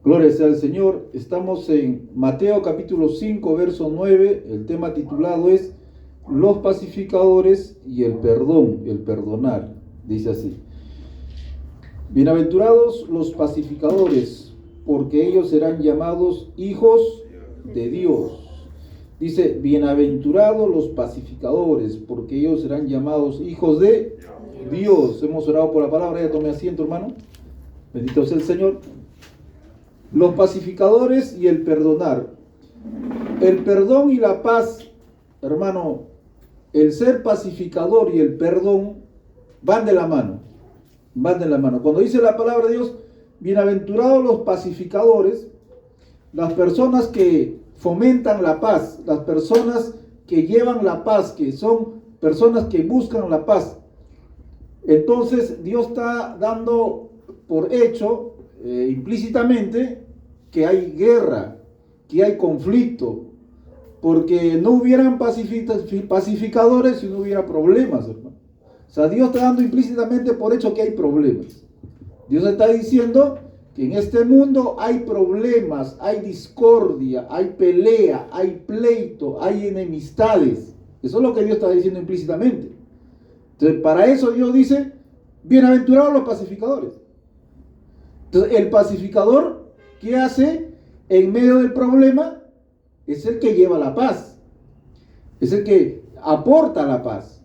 Gloria sea al Señor. Estamos en Mateo capítulo 5, verso 9. El tema titulado es Los pacificadores y el perdón, el perdonar. Dice así: Bienaventurados los pacificadores, porque ellos serán llamados hijos de Dios. Dice, bienaventurados los pacificadores, porque ellos serán llamados hijos de Dios. Hemos orado por la palabra, ya tome asiento, hermano. Bendito sea el Señor. Los pacificadores y el perdonar. El perdón y la paz, hermano, el ser pacificador y el perdón van de la mano. Van de la mano. Cuando dice la palabra de Dios, bienaventurados los pacificadores, las personas que fomentan la paz, las personas que llevan la paz, que son personas que buscan la paz. Entonces Dios está dando por hecho implícitamente que hay guerra, que hay conflicto, porque no hubieran pacificadores si no hubiera problemas, hermano. O sea, Dios está dando implícitamente por hecho que hay problemas. Dios está diciendo que en este mundo hay problemas, hay discordia, hay pelea, hay pleito, hay enemistades. Eso es lo que Dios está diciendo implícitamente. Entonces, para eso Dios dice, bienaventurados los pacificadores. Entonces, el pacificador, ¿qué hace en medio del problema? Es el que lleva la paz. Es el que aporta la paz.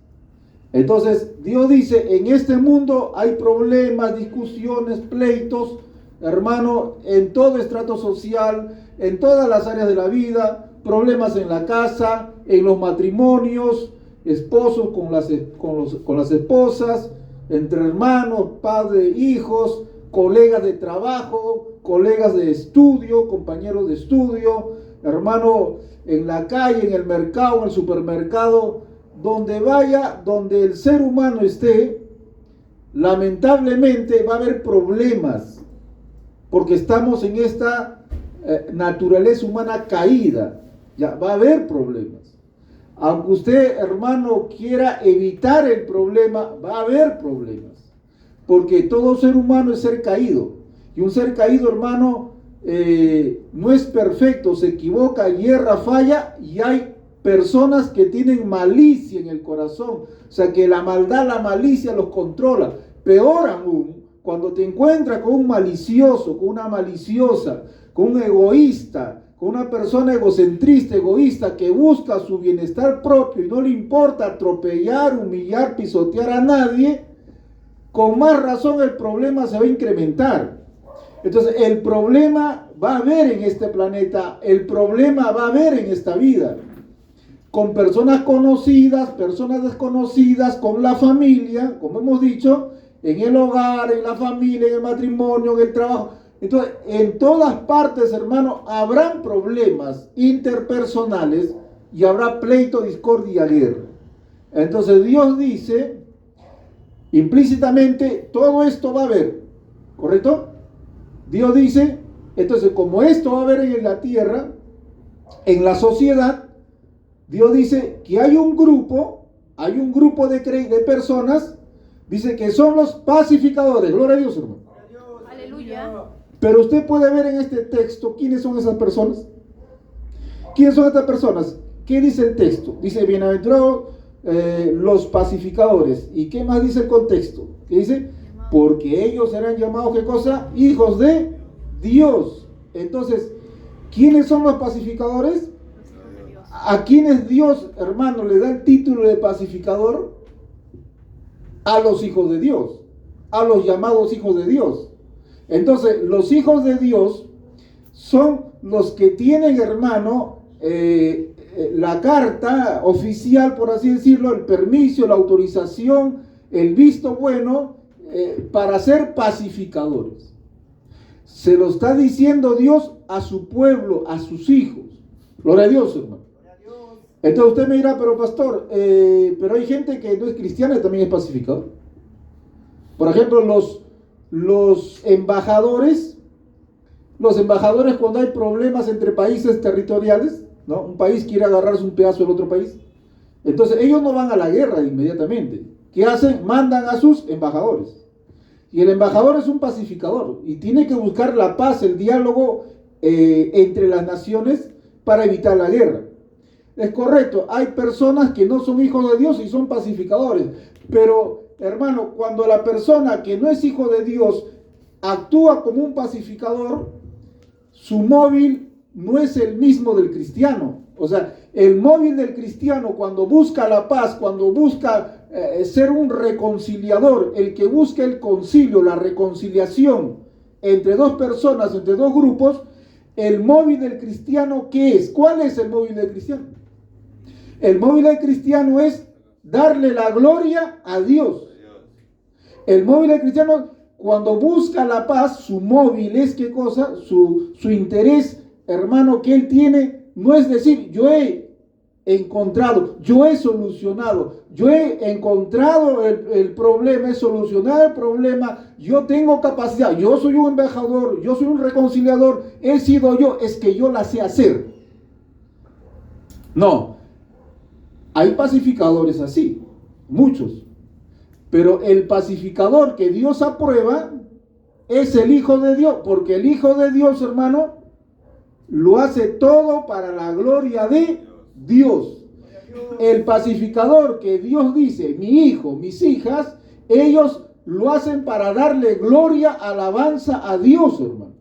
Entonces, Dios dice, en este mundo hay problemas, discusiones, pleitos, hermano, en todo estrato social, en todas las áreas de la vida, problemas en la casa, en los matrimonios, esposos con las esposas, entre hermanos, padres, hijos, colegas de trabajo, colegas de estudio, compañeros de estudio, hermano, en la calle, en el mercado, en el supermercado, donde vaya, donde el ser humano esté, lamentablemente va a haber problemas, porque estamos en esta naturaleza humana caída. Ya va a haber problemas. Aunque usted, hermano, quiera evitar el problema, va a haber problemas. Porque todo ser humano es ser caído. Y un ser caído, hermano, no es perfecto, se equivoca, hierra, falla, y hay personas que tienen malicia en el corazón. O sea, que la maldad, la malicia los controla. Peor aún, cuando te encuentras con un malicioso, con una maliciosa, con un egoísta, con una persona egocentrista, egoísta, que busca su bienestar propio y no le importa atropellar, humillar, pisotear a nadie, con más razón el problema se va a incrementar. Entonces, el problema va a haber en este planeta, el problema va a haber en esta vida, con personas conocidas, personas desconocidas, con la familia, como hemos dicho, en el hogar, en la familia, en el matrimonio, en el trabajo. Entonces, en todas partes, hermano, habrán problemas interpersonales y habrá pleito, discordia, guerra. Entonces, Dios dice, implícitamente, todo esto va a haber, ¿correcto? Dios dice, entonces, como esto va a haber en la tierra, en la sociedad, Dios dice que hay un grupo de personas, dice que son los pacificadores. Gloria a Dios, hermano. Aleluya. Pero usted puede ver en este texto quiénes son esas personas. ¿Quiénes son estas personas? ¿Qué dice el texto? Dice, bienaventurados los pacificadores. ¿Y qué más dice el contexto? ¿Qué dice? Porque ellos serán llamados, ¿qué cosa? Hijos de Dios. Entonces, ¿quiénes son los pacificadores? ¿A quiénes Dios, hermano, le da el título de pacificador? A los hijos de Dios, a los llamados hijos de Dios. Entonces, los hijos de Dios son los que tienen, hermano, la carta oficial, por así decirlo, el permiso, la autorización, el visto bueno para ser pacificadores. Se lo está diciendo Dios a su pueblo, a sus hijos. Gloria a Dios, hermano. Entonces usted me dirá, pero pastor, pero hay gente que no es cristiana y también es pacificador. Por ejemplo, los embajadores cuando hay problemas entre países territoriales, ¿no? Un país quiere agarrarse un pedazo del otro país, entonces ellos no van a la guerra inmediatamente. ¿Qué hacen? Mandan a sus embajadores. Y el embajador es un pacificador y tiene que buscar la paz, el diálogo entre las naciones para evitar la guerra. Es correcto, hay personas que no son hijos de Dios y son pacificadores, pero hermano, cuando la persona que no es hijo de Dios actúa como un pacificador, su móvil no es el mismo del cristiano. O sea, el móvil del cristiano cuando busca la paz, cuando busca ser un reconciliador, el que busca el concilio, la reconciliación entre dos personas, entre dos grupos, el móvil del cristiano, ¿qué es? ¿Cuál es el móvil del cristiano? El móvil del cristiano es darle la gloria a Dios. El móvil del cristiano, cuando busca la paz, su móvil es ¿qué cosa? Su interés, hermano, que él tiene, no es decir, yo he encontrado, yo he solucionado, yo he encontrado el problema, he solucionado el problema, yo tengo capacidad, yo soy un embajador, yo soy un reconciliador, he sido yo, es que yo la sé hacer. No, hay pacificadores así, muchos, pero el pacificador que Dios aprueba es el Hijo de Dios, porque el Hijo de Dios, hermano, lo hace todo para la gloria de Dios. El pacificador que Dios dice, mi hijo, mis hijas, ellos lo hacen para darle gloria, alabanza a Dios, hermano.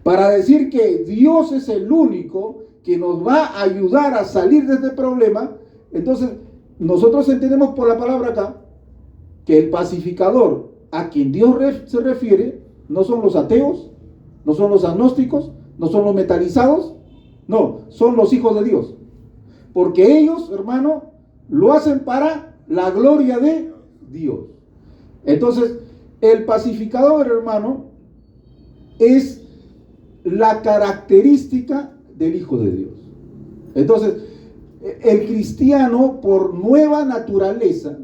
Para decir que Dios es el único que nos va a ayudar a salir de este problema. Entonces, nosotros entendemos por la palabra acá que el pacificador a quien Dios se refiere no son los ateos, no son los agnósticos, no son los metalizados, no, son los hijos de Dios. Porque ellos, hermano, lo hacen para la gloria de Dios. Entonces, el pacificador, hermano, es la característica del Hijo de Dios. Entonces, el cristiano, por nueva naturaleza,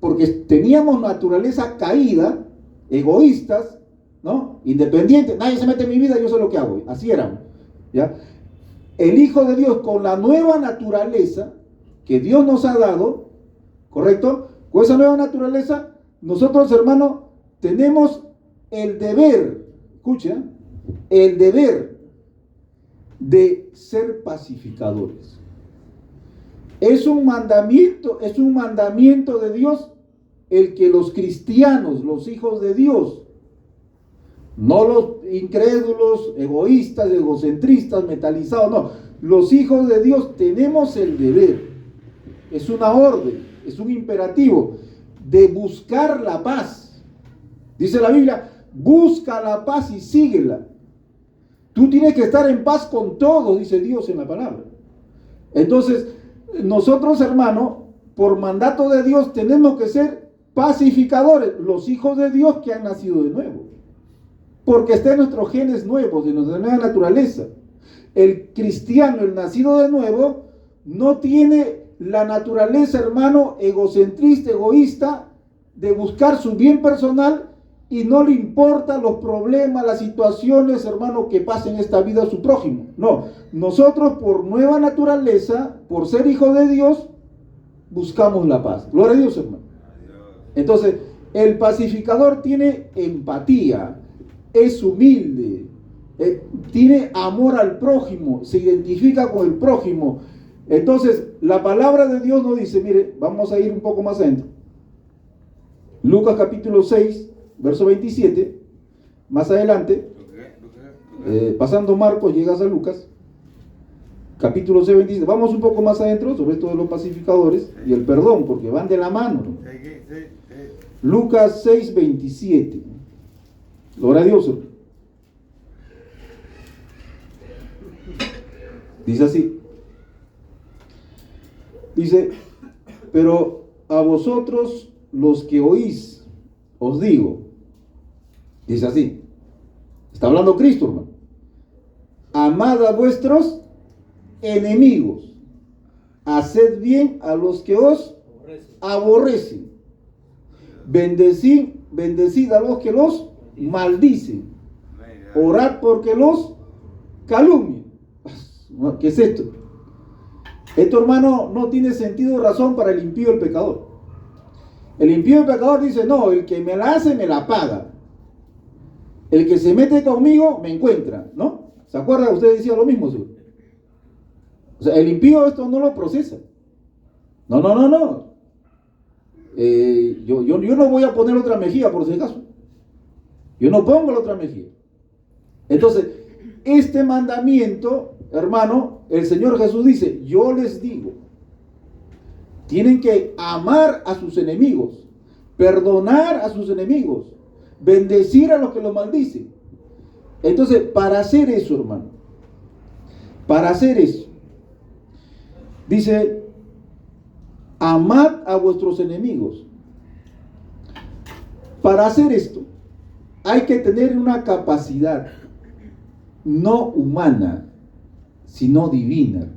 porque teníamos naturaleza caída, egoístas, ¿no? Independientes, nadie se mete en mi vida, yo sé lo que hago. Así éramos, ¿ya? El Hijo de Dios, con la nueva naturaleza que Dios nos ha dado, ¿correcto? Con esa nueva naturaleza, nosotros, hermanos, tenemos el deber, escucha, el deber de ser pacificadores. Es un mandamiento de Dios el que los cristianos, los hijos de Dios, no los incrédulos, egoístas, egocentristas, metalizados, no. Los hijos de Dios tenemos el deber, es una orden, es un imperativo de buscar la paz. Dice la Biblia, busca la paz y síguela. Tú tienes que estar en paz con todo, dice Dios en la palabra. Entonces, nosotros, hermano, por mandato de Dios tenemos que ser pacificadores, los hijos de Dios que han nacido de nuevo. Porque está en nuestros genes nuevos, de nuestra nueva naturaleza. El cristiano, el nacido de nuevo, no tiene la naturaleza, hermano, egocentrista, egoísta, de buscar su bien personal y no le importan los problemas, las situaciones, hermano, que pasen en esta vida a su prójimo. No, nosotros por nueva naturaleza, por ser hijos de Dios, buscamos la paz. Gloria a Dios, hermano. Entonces, el pacificador tiene empatía, es humilde, tiene amor al prójimo, se identifica con el prójimo. Entonces, la palabra de Dios nos dice, mire, vamos a ir un poco más adentro. Lucas capítulo 6, verso 27, más adelante, pasando Marcos, llegas a Lucas, capítulo 6, 27. Vamos un poco más adentro, sobre esto de los pacificadores y el perdón, porque van de la mano, ¿no? Lucas 6, 27. Gloria a Dios. Dice así. Dice, pero a vosotros los que oís, os digo. Dice así. Está hablando Cristo, hermano. Amad a vuestros enemigos. Haced bien a los que os aborrecen. Bendecid a los que los maldicen. Orad porque los calumnian. ¿Qué es esto? Esto, hermano, no tiene sentido o razón para el impío, el pecador. El impío y pecador dice, no, el que me la hace, me la paga. El que se mete conmigo, me encuentra, ¿no? ¿Se acuerda? Usted decía lo mismo, seguro. O sea, el impío esto no lo procesa. No, no, no, no. Yo no voy a poner otra mejilla, por si acaso. Yo no pongo la otra mejilla. Entonces, este mandamiento, hermano, el Señor Jesús dice, yo les digo, tienen que amar a sus enemigos, perdonar a sus enemigos, bendecir a los que los maldicen. Entonces, para hacer eso, hermano, para hacer eso, dice, amad a vuestros enemigos. Para hacer esto, hay que tener una capacidad no humana, sino divina.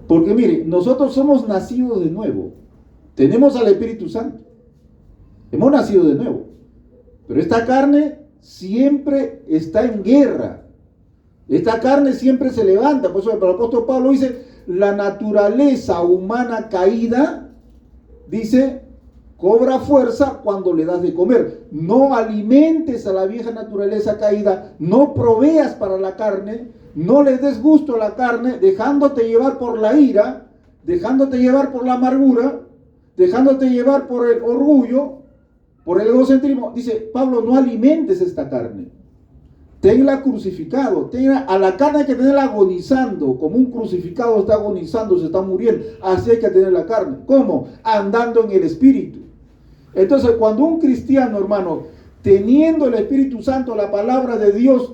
Porque mire, nosotros somos nacidos de nuevo. Tenemos al Espíritu Santo. Hemos nacido de nuevo. Pero esta carne siempre está en guerra. Esta carne siempre se levanta. Por eso el apóstol Pablo dice, la naturaleza humana caída, dice, cobra fuerza cuando le das de comer. No alimentes a la vieja naturaleza caída, no proveas para la carne, no le des gusto a la carne, dejándote llevar por la ira, dejándote llevar por la amargura, dejándote llevar por el orgullo, por el egocentrismo. Dice Pablo, no alimentes esta carne. Tenla crucificado. A la carne hay que tenerla agonizando, como un crucificado está agonizando, se está muriendo. Así hay que tener la carne. ¿Cómo? Andando en el Espíritu. Entonces, cuando un cristiano, hermano, teniendo el Espíritu Santo, la palabra de Dios,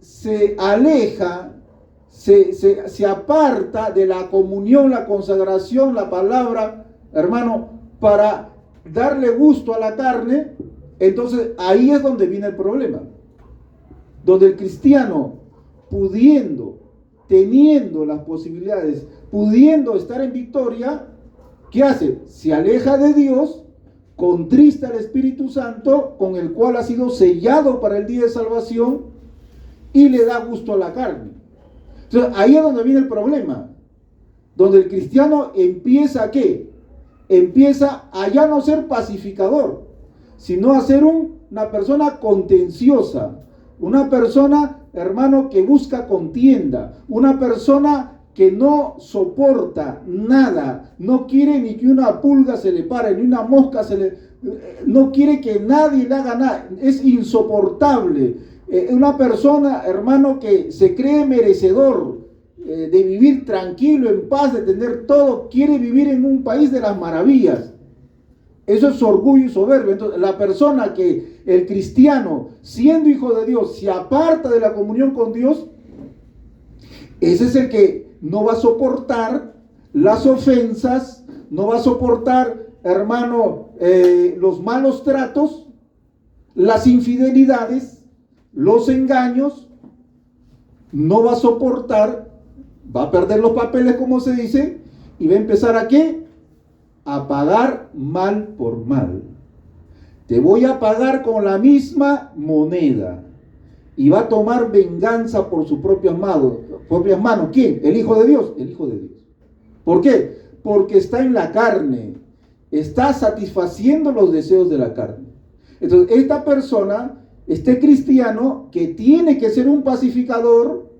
se aleja, se aparta de la comunión, la consagración, la palabra, hermano, para darle gusto a la carne, entonces ahí es donde viene el problema. Donde el cristiano, pudiendo, teniendo las posibilidades, pudiendo estar en victoria, ¿qué hace? Se aleja de Dios, contrista al Espíritu Santo, con el cual ha sido sellado para el día de salvación, y le da gusto a la carne. Entonces, ahí es donde viene el problema. Donde el cristiano empieza ¿a qué? Empieza a ya no ser pacificador, sino a ser una persona contenciosa, una persona, hermano, que busca contienda, una persona que no soporta nada, no quiere ni que una pulga se le pare, ni una mosca no quiere que nadie le haga nada, es insoportable. Una persona, hermano, que se cree merecedor de vivir tranquilo, en paz, de tener todo, quiere vivir en un país de las maravillas. Eso es orgullo y soberbia. Entonces, la persona que, el cristiano, siendo hijo de Dios, se aparta de la comunión con Dios, ese es el que no va a soportar las ofensas, no va a soportar, hermano, los malos tratos, las infidelidades, los engaños, no va a soportar, va a perder los papeles, como se dice, y va a empezar ¿a qué? A pagar mal por mal. Te voy a pagar con la misma moneda. Y va a tomar venganza por sus propias manos. ¿Quién? ¿El Hijo de Dios? El Hijo de Dios. ¿Por qué? Porque está en la carne. Está satisfaciendo los deseos de la carne. Entonces, esta persona, este cristiano, que tiene que ser un pacificador,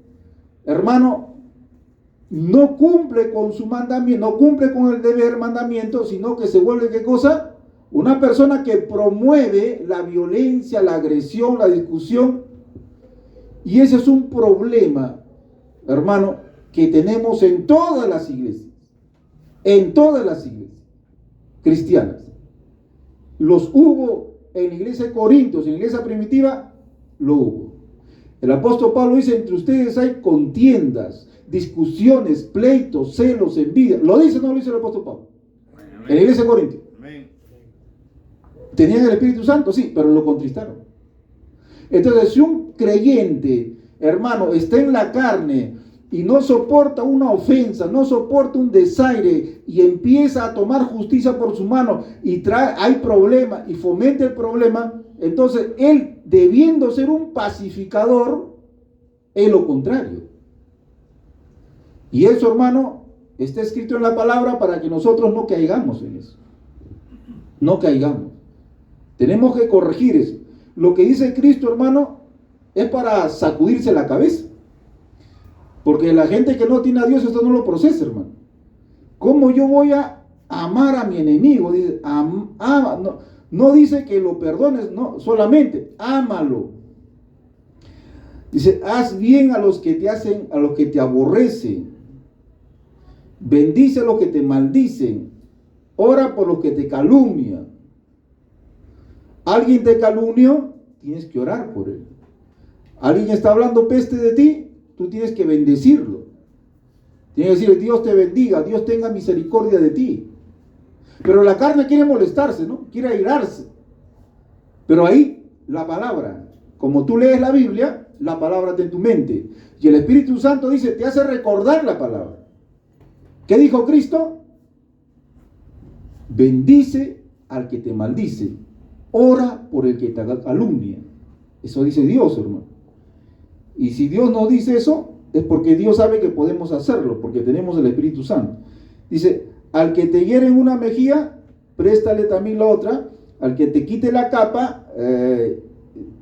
hermano, no cumple con su mandamiento, no cumple con el deber mandamiento, sino que se vuelve, ¿qué cosa? Una persona que promueve la violencia, la agresión, la discusión. Y ese es un problema, hermano, que tenemos en todas las iglesias cristianas. Los hubo en la iglesia de Corintios, en la iglesia primitiva, lo hubo. El apóstol Pablo dice, entre ustedes hay contiendas, discusiones, pleitos, celos, envidia. ¿Lo dice o no lo dice el apóstol Pablo? Amén. En la iglesia de Corintios. Amén. ¿Tenían el Espíritu Santo? Sí, pero lo contristaron. Entonces, si un creyente, hermano, está en la carne y no soporta una ofensa, no soporta un desaire y empieza a tomar justicia por su mano y hay problema y fomenta el problema, entonces él, debiendo ser un pacificador, es lo contrario. Y eso, hermano, está escrito en la palabra para que nosotros no caigamos en eso. No caigamos. Tenemos que corregir eso. Lo que dice Cristo, hermano, es para sacudirse la cabeza. Porque la gente que no tiene a Dios, esto no lo procesa, hermano. ¿Cómo yo voy a amar a mi enemigo? Dice, no dice que lo perdones, no, solamente ámalo. Dice, haz bien a los que te hacen, a los que te aborrecen. Bendice a los que te maldicen. Ora por los que te calumnian. Alguien te calumnió, tienes que orar por él. Alguien está hablando peste de ti, tú tienes que bendecirlo. Tienes que decir, Dios te bendiga, Dios tenga misericordia de ti. Pero la carne quiere molestarse, ¿no? Quiere airarse. Pero ahí, la palabra, como tú lees la Biblia, la palabra está en tu mente. Y el Espíritu Santo dice, te hace recordar la palabra. ¿Qué dijo Cristo? Bendice al que te maldice. Ora por el que te calumnia. Eso dice Dios, hermano. Y si Dios nos dice eso, es porque Dios sabe que podemos hacerlo, porque tenemos el Espíritu Santo. Dice, al que te hiere en una mejilla, préstale también la otra. Al que te quite la capa,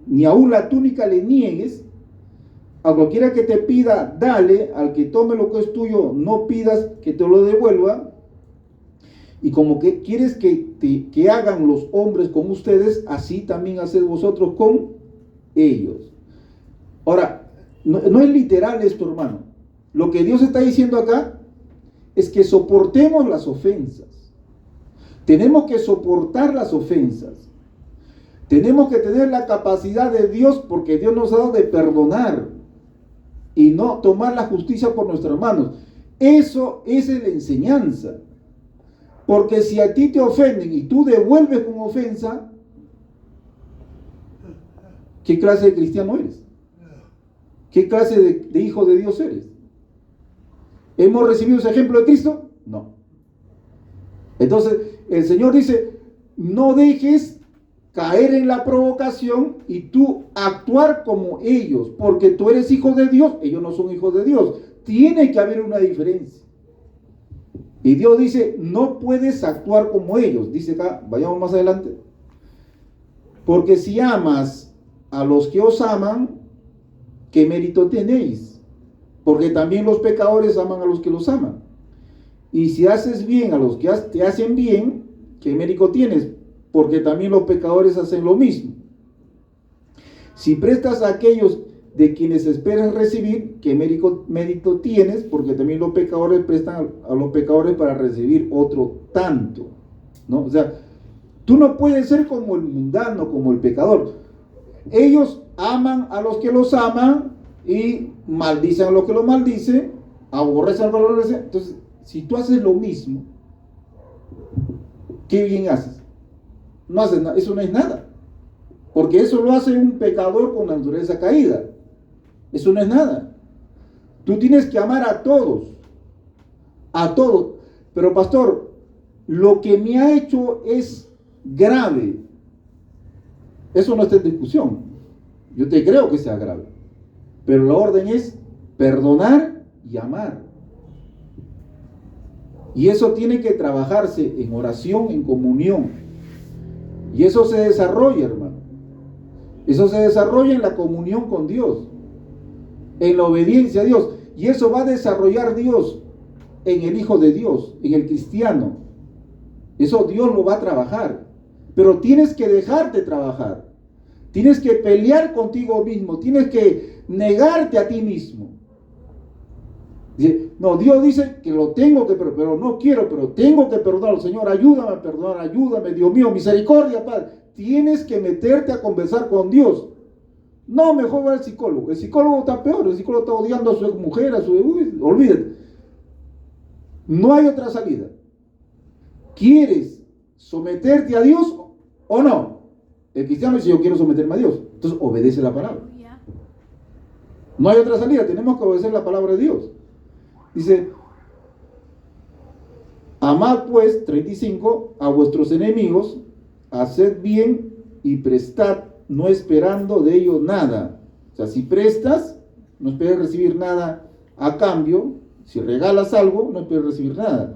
ni aún la túnica le niegues. A cualquiera que te pida, dale. Al que tome lo que es tuyo, no pidas que te lo devuelva. Y como que quieres que hagan los hombres con ustedes, así también haced vosotros con ellos. Ahora, no es literal esto, hermano. Lo que Dios está diciendo acá es que soportemos las ofensas. Tenemos que soportar las ofensas. Tenemos que tener la capacidad de Dios, porque Dios nos ha dado de perdonar y no tomar la justicia por nuestras manos. Eso es la enseñanza. Porque si a ti te ofenden y tú devuelves con ofensa, ¿qué clase de cristiano eres? ¿Qué clase de hijo de Dios eres? ¿Hemos recibido ese ejemplo de Cristo? No. Entonces, el Señor dice, no dejes caer en la provocación y tú actuar como ellos, porque tú eres hijo de Dios, ellos no son hijos de Dios. Tiene que haber una diferencia. Y Dios dice, no puedes actuar como ellos. Dice acá, vayamos más adelante. Porque si amas a los que os aman, ¿qué mérito tenéis? Porque también los pecadores aman a los que los aman. Y si haces bien a los que te hacen bien, ¿qué mérito tienes? Porque también los pecadores hacen lo mismo. Si prestas a aquellos de quienes esperas recibir, ¿qué mérito tienes? Porque también los pecadores prestan a los pecadores para recibir otro tanto, ¿no? O sea, tú no puedes ser como el mundano, como el pecador. Ellos aman a los que los aman y maldicen a los que los maldicen, aborrecen a los que los aborrecen. Entonces, si tú haces lo mismo, ¿qué bien haces? No haces nada, eso no es nada. Porque eso lo hace un pecador con naturaleza caída. Eso no es nada. Tú tienes que amar a todos. A todos. Pero pastor, lo que me ha hecho es grave. Eso no está en discusión. Yo te creo que sea grave. Pero la orden es perdonar y amar. Y eso tiene que trabajarse en oración, en comunión. Y eso se desarrolla, hermano. Eso se desarrolla en la comunión con Dios, en la obediencia a Dios. Y eso va a desarrollar Dios en el Hijo de Dios, en el cristiano. Eso Dios lo va a trabajar. Pero tienes que dejarte trabajar. Tienes que pelear contigo mismo. Tienes que negarte a ti mismo. No, Dios dice que lo tengo que perdonar, pero no quiero, pero tengo que perdonar. Señor, ayúdame a perdonar, ayúdame, Dios mío, misericordia, Padre. Tienes que meterte a conversar con Dios. No, mejor va al psicólogo. El psicólogo está peor, el psicólogo está odiando a su mujer, a su... olvídate. No hay otra salida. ¿Quieres someterte a Dios o no? El cristiano dice, yo quiero someterme a Dios. Entonces obedece la palabra. No hay otra salida, tenemos que obedecer la palabra de Dios. Dice, amad pues, 35, a vuestros enemigos, haced bien y prestad, no esperando de ellos nada. O sea, si prestas, no esperes recibir nada a cambio, Si regalas algo, no puedes recibir nada.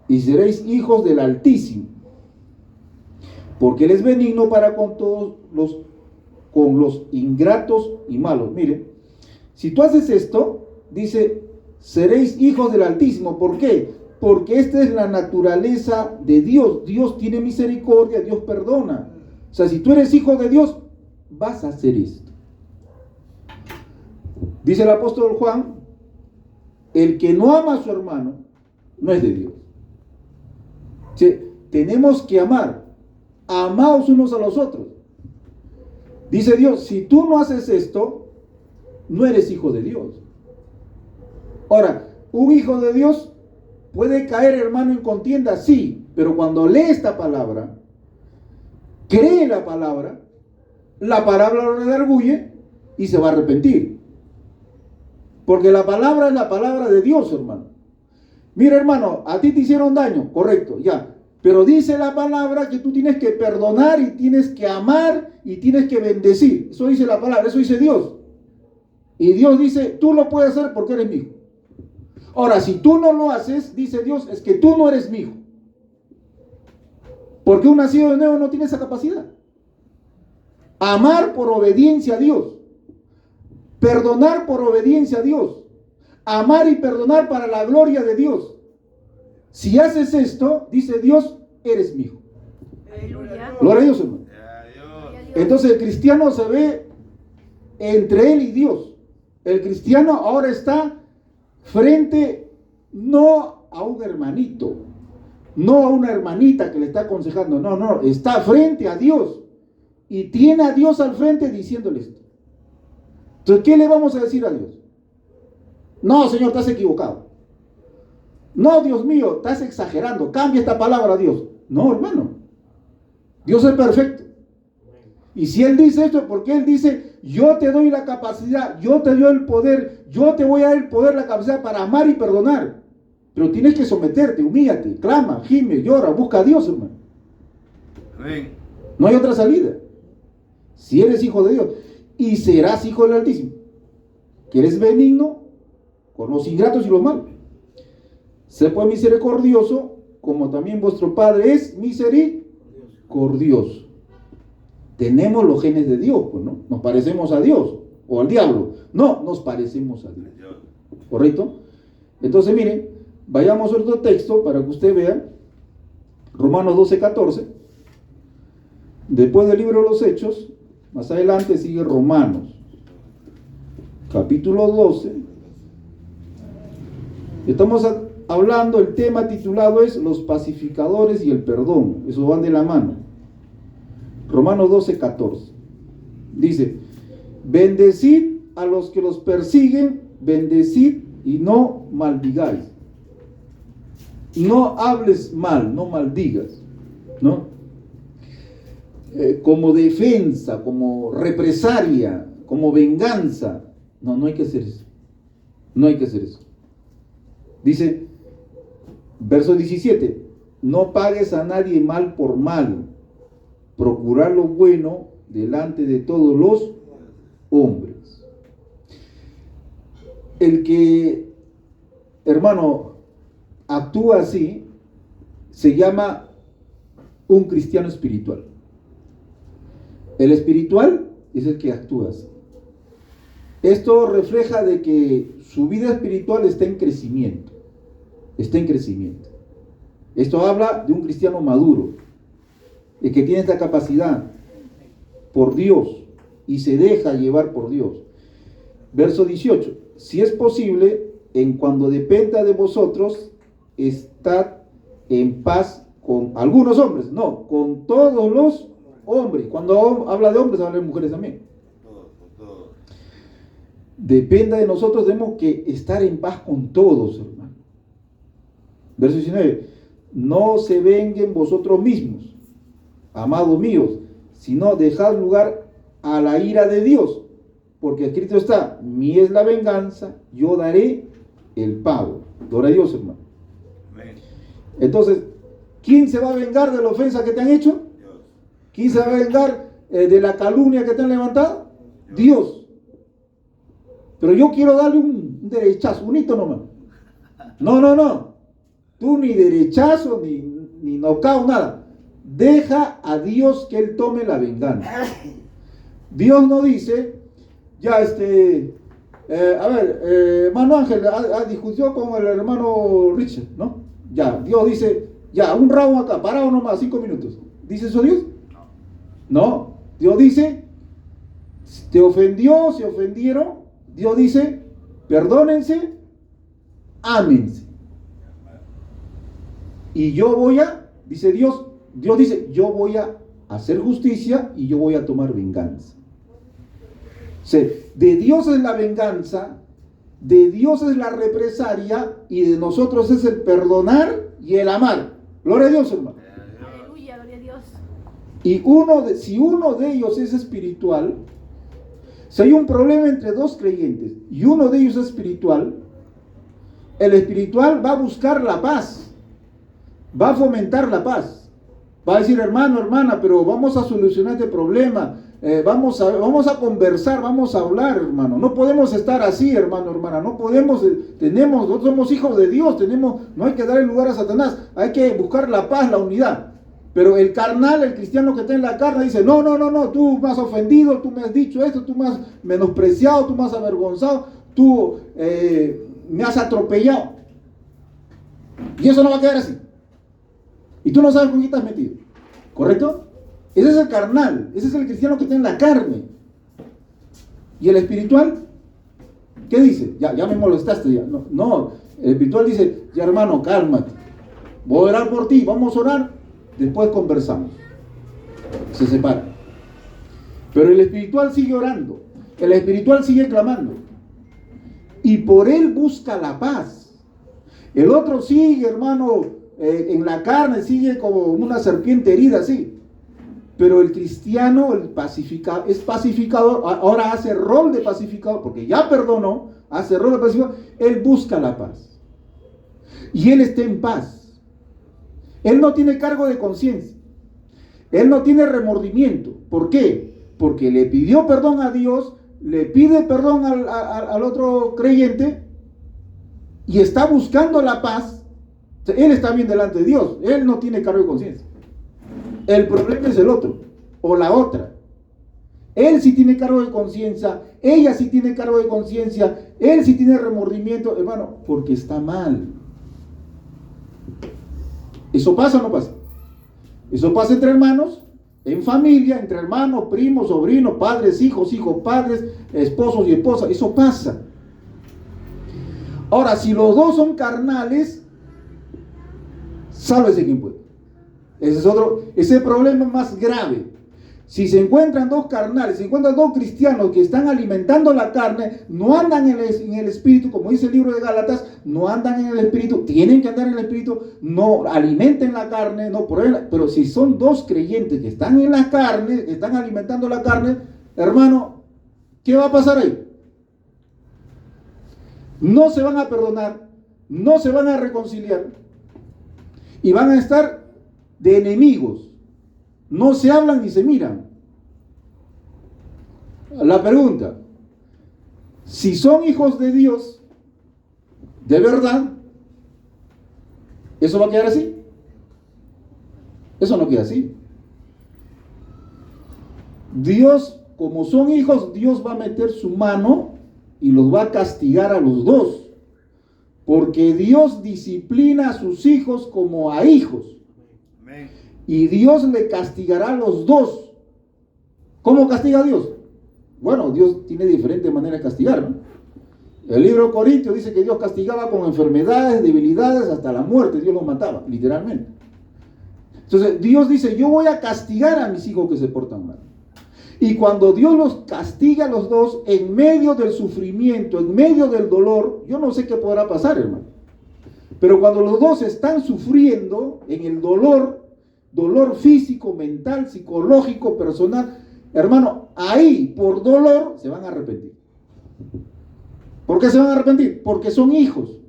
Y seréis hijos del Altísimo, porque Él es benigno para con todos con los ingratos y malos. Mire, si tú haces esto, dice, seréis hijos del Altísimo. ¿Por qué? Porque esta es la naturaleza de Dios. Dios tiene misericordia, Dios perdona. O sea, si tú eres hijo de Dios, vas a hacer esto. Dice el apóstol Juan, el que no ama a su hermano, no es de Dios. Sí, tenemos que amar. Amaos unos a los otros. Dice Dios, si tú no haces esto, no eres hijo de Dios. Ahora, un hijo de Dios puede caer, hermano, en contienda, sí, pero cuando lee esta palabra, cree la palabra lo redarguye y se va a arrepentir. Porque la palabra es la palabra de Dios, hermano. Mira, hermano, a ti te hicieron daño, correcto, ya. Pero dice la palabra que tú tienes que perdonar y tienes que amar y tienes que bendecir. Eso dice la palabra, eso dice Dios. Y Dios dice, tú lo puedes hacer porque eres mi hijo. Ahora, si tú no lo haces, dice Dios, es que tú no eres mi hijo. Porque un nacido de nuevo no tiene esa capacidad. Amar por obediencia a Dios. Perdonar por obediencia a Dios. Amar y perdonar para la gloria de Dios. Si haces esto, dice Dios, eres mi hijo. Aleluya. Gloria a Dios, hermano. Entonces el cristiano se ve entre él y Dios. El cristiano ahora está frente no a un hermanito, no a una hermanita que le está aconsejando, no, está frente a Dios y tiene a Dios al frente diciéndole esto. Entonces, ¿qué le vamos a decir a Dios? No, Señor, estás equivocado. No, Dios mío, estás exagerando. Cambia esta palabra, Dios. No, hermano. Dios es perfecto. Y si Él dice esto, porque Él dice, yo te doy la capacidad, yo te doy el poder, yo te voy a dar el poder, la capacidad para amar y perdonar. Pero tienes que someterte, humíllate, clama, gime, llora, busca a Dios, hermano. Amén. No hay otra salida. Si eres hijo de Dios, y serás hijo del Altísimo, que eres benigno con los ingratos y los malos. Sé pues misericordioso, como también vuestro Padre es misericordioso. Tenemos los genes de Dios, pues, ¿no? Nos parecemos a Dios o al diablo. No, nos parecemos a Dios. ¿Correcto? Entonces, miren, vayamos a otro texto para que usted vea. Romanos 12:14. Después del libro de los Hechos, más adelante sigue Romanos, capítulo 12. Estamos hablando, el tema titulado es los pacificadores y el perdón. Eso van de la mano. Romanos 12:14. Dice, bendecid a los que los persiguen, bendecid y no maldigáis. No hables mal, no maldigas, ¿no? Como defensa, como represalia, como venganza. No hay que hacer eso. No hay que hacer eso. Dice, verso 17, no pagues a nadie mal por mal, procurar lo bueno delante de todos los hombres. El que, hermano, actúa así, se llama un cristiano espiritual. El espiritual es el que actúa así. Esto refleja de que su vida espiritual está en crecimiento. Está en crecimiento. Esto habla de un cristiano maduro, el que tiene esta capacidad por Dios y se deja llevar por Dios. Verso 18. Si es posible, en cuando dependa de vosotros, estad en paz con algunos hombres. No, con todos los hombres. Cuando habla de hombres, habla de mujeres también. Dependa de nosotros, tenemos que estar en paz con todos, hermano. Verso 19. No se venguen vosotros mismos, amados míos, sino dejad lugar a la ira de Dios, porque escrito está, mía es la venganza, yo daré el pago. Gloria a Dios, hermano. Amén. Entonces, ¿quién se va a vengar de la ofensa que te han hecho? Dios. ¿Quién se va a vengar de la calumnia que te han levantado? Dios. Pero yo quiero darle un derechazo, un hito nomás. No, no, no. Tú ni derechazo, ni knockout, nada. Deja a Dios que Él tome la venganza. Dios no dice, ya hermano Ángel discutió con el hermano Richard, ¿no? Ya, Dios dice, ya, un round acá, parado nomás, 5 minutos. ¿Dice eso Dios? No. Dios dice, te ofendió, se ofendieron. Dios dice, perdónense, ámense. Y yo voy a, dice Dios dice, yo voy a hacer justicia y yo voy a tomar venganza. O sea, de Dios es la venganza, de Dios es la represalia y de nosotros es el perdonar y el amar. Gloria a Dios, hermano. Aleluya, gloria a Dios. Y si uno de ellos es espiritual, si hay un problema entre dos creyentes y uno de ellos es espiritual, el espiritual va a buscar la paz, va a fomentar la paz. Va a decir, hermano, hermana, pero vamos a solucionar este problema, vamos a conversar, vamos a hablar, hermano. No podemos estar así, hermano, hermana. No podemos, nosotros somos hijos de Dios, no hay que dar el lugar a Satanás, hay que buscar la paz, la unidad. Pero el carnal, el cristiano que está en la carne dice, no, tú me has ofendido, tú me has dicho esto, tú me has menospreciado, tú me has avergonzado, tú me has atropellado. Y eso no va a quedar así. Y tú no sabes con quién estás metido. ¿Correcto? Ese es el carnal. Ese es el cristiano que está en la carne. ¿Y el espiritual? ¿Qué dice? Ya me molestaste. Ya. No, el espiritual dice, ya hermano, cálmate. Voy a orar por ti, vamos a orar. Después conversamos. Se separa. Pero el espiritual sigue orando. El espiritual sigue clamando. Y por él busca la paz. El otro sigue, hermano, en la carne, sigue como una serpiente herida, sí. Pero el cristiano, es pacificador, ahora hace rol de pacificador, porque ya perdonó, hace rol de pacificador, él busca la paz. Y él está en paz. Él no tiene cargo de conciencia. Él no tiene remordimiento. ¿Por qué? Porque le pidió perdón a Dios, le pide perdón al otro creyente y está buscando la paz. Él está bien delante de Dios. Él no tiene cargo de conciencia. El problema es el otro o la otra. Él sí tiene cargo de conciencia, ella sí tiene cargo de conciencia, él sí tiene remordimiento, hermano, porque está mal. ¿Eso pasa o no pasa? Eso pasa entre hermanos, en familia, entre hermanos, primos, sobrinos, padres, hijos, padres, esposos y esposas. Eso pasa. Ahora, si los dos son carnales, sálvese quien puede. Ese es el problema más grave. Si se encuentran dos carnales, se encuentran dos cristianos que están alimentando la carne, no andan en el espíritu, como dice el libro de Gálatas, no andan en el espíritu, tienen que andar en el espíritu, no alimenten la carne, no pero si son dos creyentes que están en la carne, que están alimentando la carne, hermano, ¿qué va a pasar ahí? No se van a perdonar, no se van a reconciliar y van a estar de enemigos. No se hablan ni se miran. La pregunta, si son hijos de Dios, de verdad, ¿eso va a quedar así? Eso no queda así. Dios, como son hijos, Dios va a meter su mano y los va a castigar a los dos. Porque Dios disciplina a sus hijos como a hijos. Amén. Y Dios le castigará a los dos. ¿Cómo castiga a Dios? Bueno, Dios tiene diferentes maneras de castigar, ¿no? El libro de Corintios dice que Dios castigaba con enfermedades, debilidades, hasta la muerte. Dios los mataba, literalmente. Entonces, Dios dice, yo voy a castigar a mis hijos que se portan mal. Y cuando Dios los castiga a los dos, en medio del sufrimiento, en medio del dolor, yo no sé qué podrá pasar, hermano. Pero cuando los dos están sufriendo en el dolor físico, mental, psicológico, personal, hermano, ahí por dolor se van a arrepentir. ¿Por qué se van a arrepentir? Porque son hijos.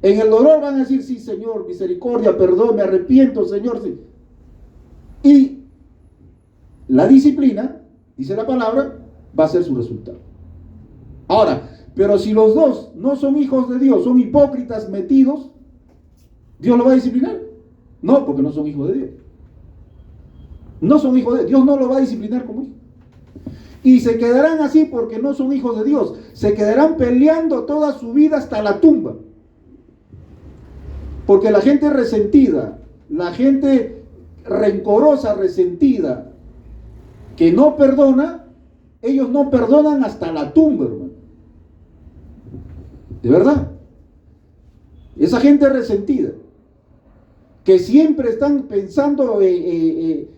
En el dolor van a decir, sí, Señor, misericordia, perdón, me arrepiento, Señor, sí. Y la disciplina, dice la palabra, va a ser su resultado. Ahora, Pero si los dos no son hijos de Dios, son hipócritas metidos, ¿Dios lo va a disciplinar? No, porque no son hijos de Dios. No son hijos de Dios. Dios no lo va a disciplinar como hijo. Y se quedarán así porque no son hijos de Dios. Se quedarán peleando toda su vida hasta la tumba. Porque la gente resentida, la gente rencorosa, resentida, que no perdona, ellos no perdonan hasta la tumba, hermano. De verdad. Esa gente resentida, que siempre están pensando en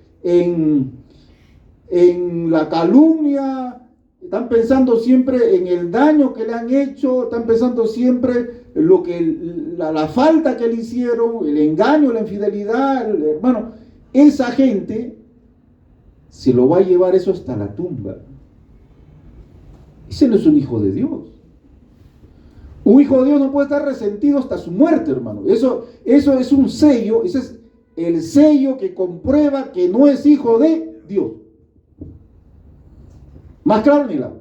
la calumnia, están pensando siempre en el daño que le han hecho, están pensando siempre lo que la falta que le hicieron, el engaño, la infidelidad, hermano, esa gente se lo va a llevar eso hasta la tumba. Ese no es un hijo de Dios. Un hijo de Dios no puede estar resentido hasta su muerte, hermano. Eso es un sello, ese es el sello que comprueba que no es hijo de Dios. Más claro ni la.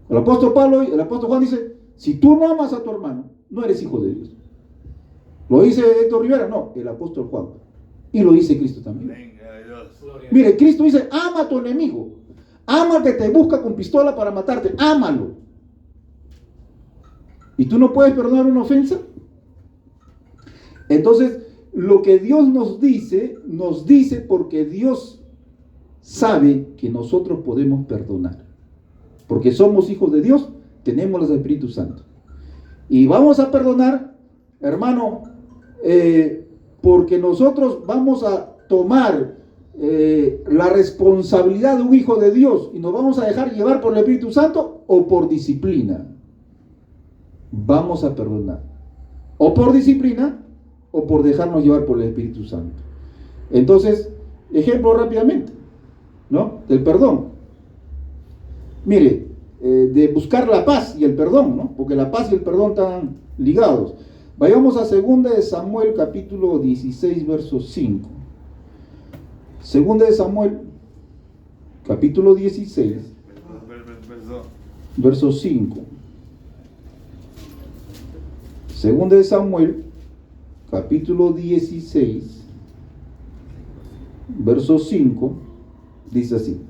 El apóstol Pablo, el apóstol Juan dice, si tú no amas a tu hermano, no eres hijo de Dios. ¿Lo dice Héctor Rivera? No, el apóstol Juan. Y lo dice Cristo también. Mire, Cristo dice, ama a tu enemigo. Ama al que te busca con pistola para matarte. Ámalo. ¿Y tú no puedes perdonar una ofensa? Entonces, lo que Dios nos dice porque Dios sabe que nosotros podemos perdonar. Porque somos hijos de Dios, tenemos el Espíritu Santo. Y vamos a perdonar, hermano, porque nosotros vamos a tomar la responsabilidad de un hijo de Dios y nos vamos a dejar llevar por el Espíritu Santo o por disciplina. Vamos a perdonar. O por disciplina o por dejarnos llevar por el Espíritu Santo. Entonces, ejemplo rápidamente, ¿no? Del perdón. Mire, de buscar la paz y el perdón, ¿no? Porque la paz y el perdón están ligados. Vayamos a 2 Samuel capítulo 16, verso 5. 2 Samuel capítulo 16, verso 5. 2 Samuel capítulo 16, verso 5, dice así.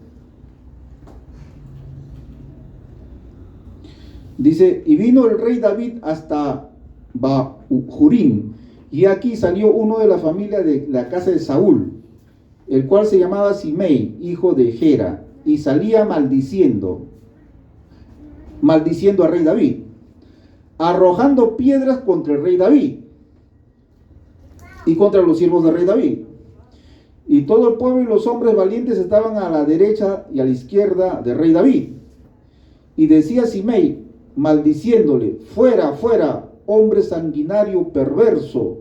Dice, y vino el rey David hasta Bahurim, y aquí salió uno de la familia de la casa de Saúl, el cual se llamaba Simei, hijo de Gera, y salía maldiciendo al rey David, arrojando piedras contra el rey David y contra los siervos del rey David. Y todo el pueblo y los hombres valientes estaban a la derecha y a la izquierda del rey David. Y decía Simei, maldiciéndole, fuera, fuera, hombre sanguinario perverso.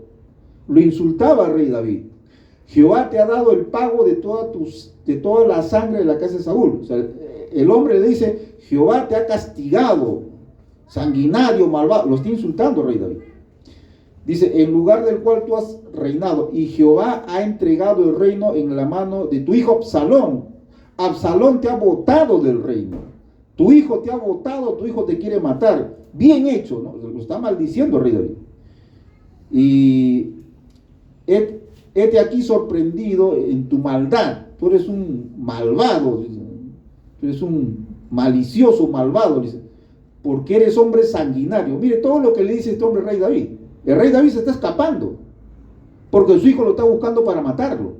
Lo insultaba al rey David. Jehová te ha dado el pago de toda la sangre de la casa de Saúl. O sea, el hombre le dice, Jehová te ha castigado, sanguinario, malvado. Lo está insultando el rey David. Dice, en lugar del cual tú has reinado, y Jehová ha entregado el reino en la mano de tu hijo Absalón. Absalón te ha botado del reino. Tu hijo te ha botado, tu hijo te quiere matar. Bien hecho, ¿no? Lo está maldiciendo el rey David. Y hete aquí sorprendido en tu maldad. Tú eres un malvado, dice. Tú eres un malicioso malvado, dice, porque eres hombre sanguinario. Mire todo lo que le dice este hombre, el rey David. El rey David se está escapando, porque su hijo lo está buscando para matarlo.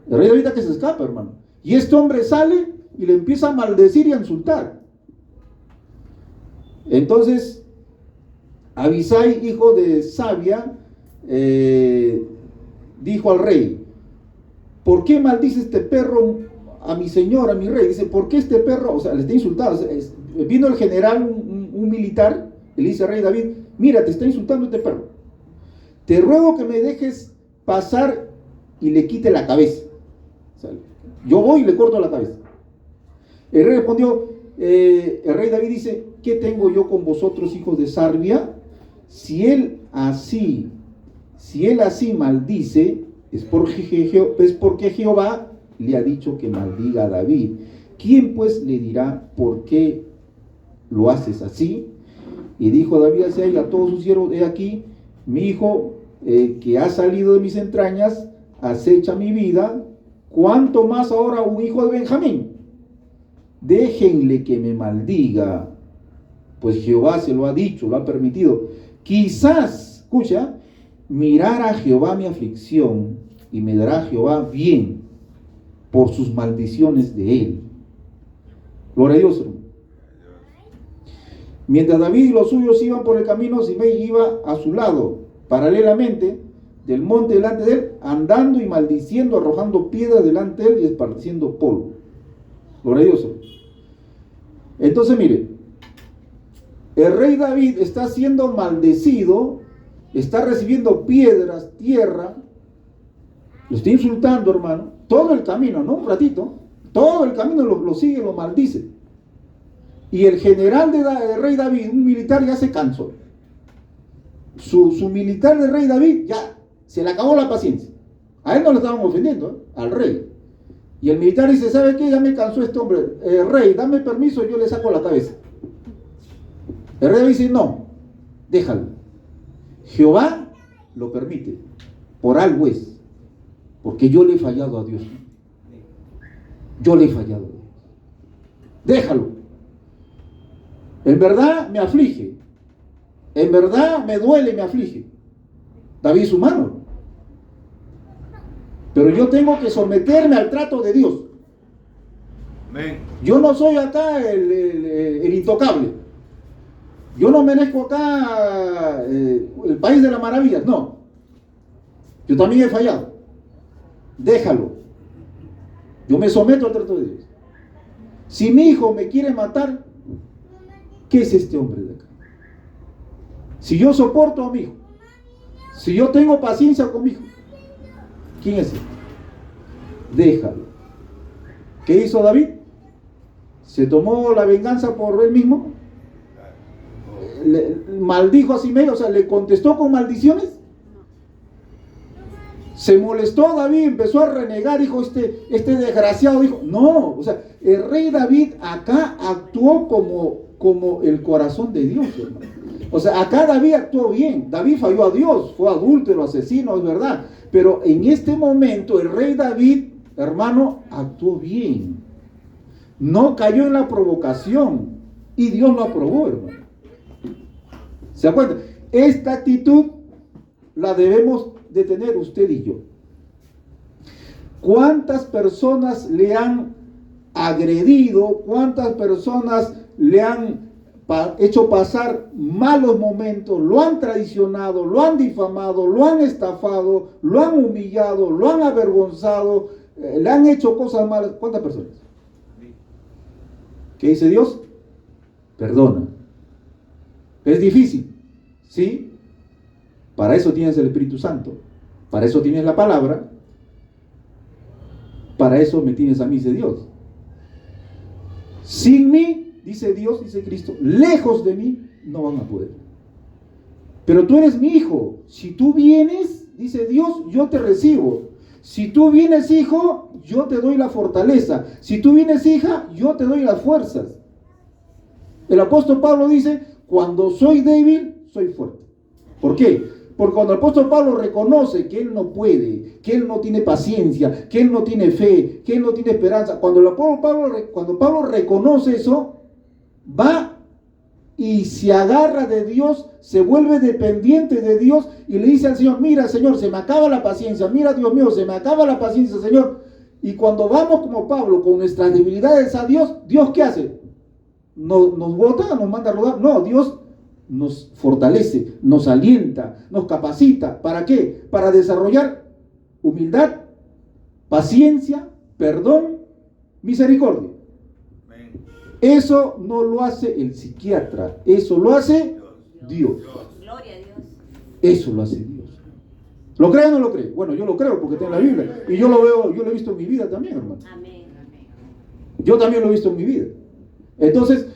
El rey David está que se escapa, hermano. Y este hombre sale y le empieza a maldecir y a insultar. Entonces, Abisai, hijo de Sabia, dijo al rey, ¿por qué maldice este perro a mi señor, a mi rey? Dice, ¿por qué este perro? O sea, le está insultando. Vino el general, un militar, y le dice al rey David, mira, te está insultando este perro. Te ruego que me dejes pasar y le quite la cabeza. O sea, yo voy y le corto la cabeza. El rey respondió, el rey David dice, ¿qué tengo yo con vosotros, hijos de Sarbia? Si él así maldice, es porque lo haces así. Y dijo David hacia ella, a todos sus siervos, he aquí, mi hijo que ha salido de mis entrañas, acecha mi vida, cuánto más ahora un hijo de Benjamín. Déjenle que me maldiga, pues Jehová se lo ha dicho, lo ha permitido. Quizás, escucha, mirará Jehová mi aflicción y me dará Jehová bien por sus maldiciones de él. Gloria a Dios, hermano. Mientras David y los suyos iban por el camino, Simei iba a su lado, paralelamente del monte delante de él, andando y maldiciendo, arrojando piedras delante de él y esparciendo polvo. Gloria a Dios. Entonces, mire, el rey David está siendo maldecido, está recibiendo piedras, tierra, lo está insultando, hermano, todo el camino, no un ratito, todo el camino lo sigue, lo maldice. Y el general del rey David, un militar, ya se cansó. Su militar del rey David ya se le acabó la paciencia. A él no le estaban ofendiendo, al rey. Y el militar dice, ¿sabe qué? Ya me cansó este hombre. Rey, dame permiso, yo le saco la cabeza. El rey dice, no, déjalo. Jehová lo permite. Por algo es. Porque yo le he fallado a Dios. Yo le he fallado a Dios. Déjalo. En verdad me aflige. En verdad me duele, me aflige. David es humano. Pero yo tengo que someterme al trato de Dios. Amén. Yo no soy acá el intocable. Yo no merezco acá el país de las maravillas. No. Yo también he fallado. Déjalo. Yo me someto al trato de Dios. Si mi hijo me quiere matar, ¿qué es este hombre de acá? Si yo soporto a mi hijo, si yo tengo paciencia con mi hijo, ¿quién es él? Déjalo. ¿Qué hizo David? ¿Se tomó la venganza por él mismo? ¿Maldijo a Simei? O sea, ¿le contestó con maldiciones? Se molestó David, empezó a renegar, dijo, este desgraciado, dijo, no, o sea, el rey David acá actuó como el corazón de Dios, hermano. O sea, acá David actuó bien. David falló a Dios, fue adúltero, asesino, es verdad. Pero en este momento el rey David, hermano, actuó bien. No cayó en la provocación. Y Dios lo aprobó, hermano. ¿Se acuerdan? Esta actitud la debemos de tener usted y yo. ¿Cuántas personas le han agredido? ¿Cuántas personas le han hecho pasar malos momentos? Lo han traicionado, lo han difamado, lo han estafado, lo han humillado, lo han avergonzado, le han hecho cosas malas. ¿Cuántas personas? ¿Qué dice Dios? Perdona. Es difícil, ¿sí? Para eso tienes el Espíritu Santo, para eso tienes la palabra, para eso me tienes a mí, dice Dios. Sin mí, dice Dios, dice Cristo, lejos de mí no van a poder. Pero tú eres mi hijo. Si tú vienes, dice Dios, yo te recibo. Si tú vienes, hijo, yo te doy la fortaleza. Si tú vienes, hija, yo te doy las fuerzas. El apóstol Pablo dice, cuando soy débil, soy fuerte. ¿Por qué? Porque cuando el apóstol Pablo reconoce que él no puede, que él no tiene paciencia, que él no tiene fe, que él no tiene esperanza, cuando Pablo reconoce eso, va y se agarra de Dios, se vuelve dependiente de Dios y le dice al Señor, mira Señor, se me acaba la paciencia, mira Dios mío, se me acaba la paciencia, Señor. Y cuando vamos como Pablo con nuestras debilidades a Dios, ¿Dios qué hace? ¿Nos bota? ¿Nos manda a rodar? No, Dios nos fortalece, nos alienta, nos capacita. ¿Para qué? Para desarrollar humildad, paciencia, perdón, misericordia. Eso no lo hace el psiquiatra, eso lo hace Dios. Gloria a Dios. Eso lo hace Dios. ¿Lo cree o no lo cree? Bueno, yo lo creo porque está en la Biblia. Y yo lo veo, yo lo he visto en mi vida también, hermano. Amén. Yo también lo he visto en mi vida. Entonces,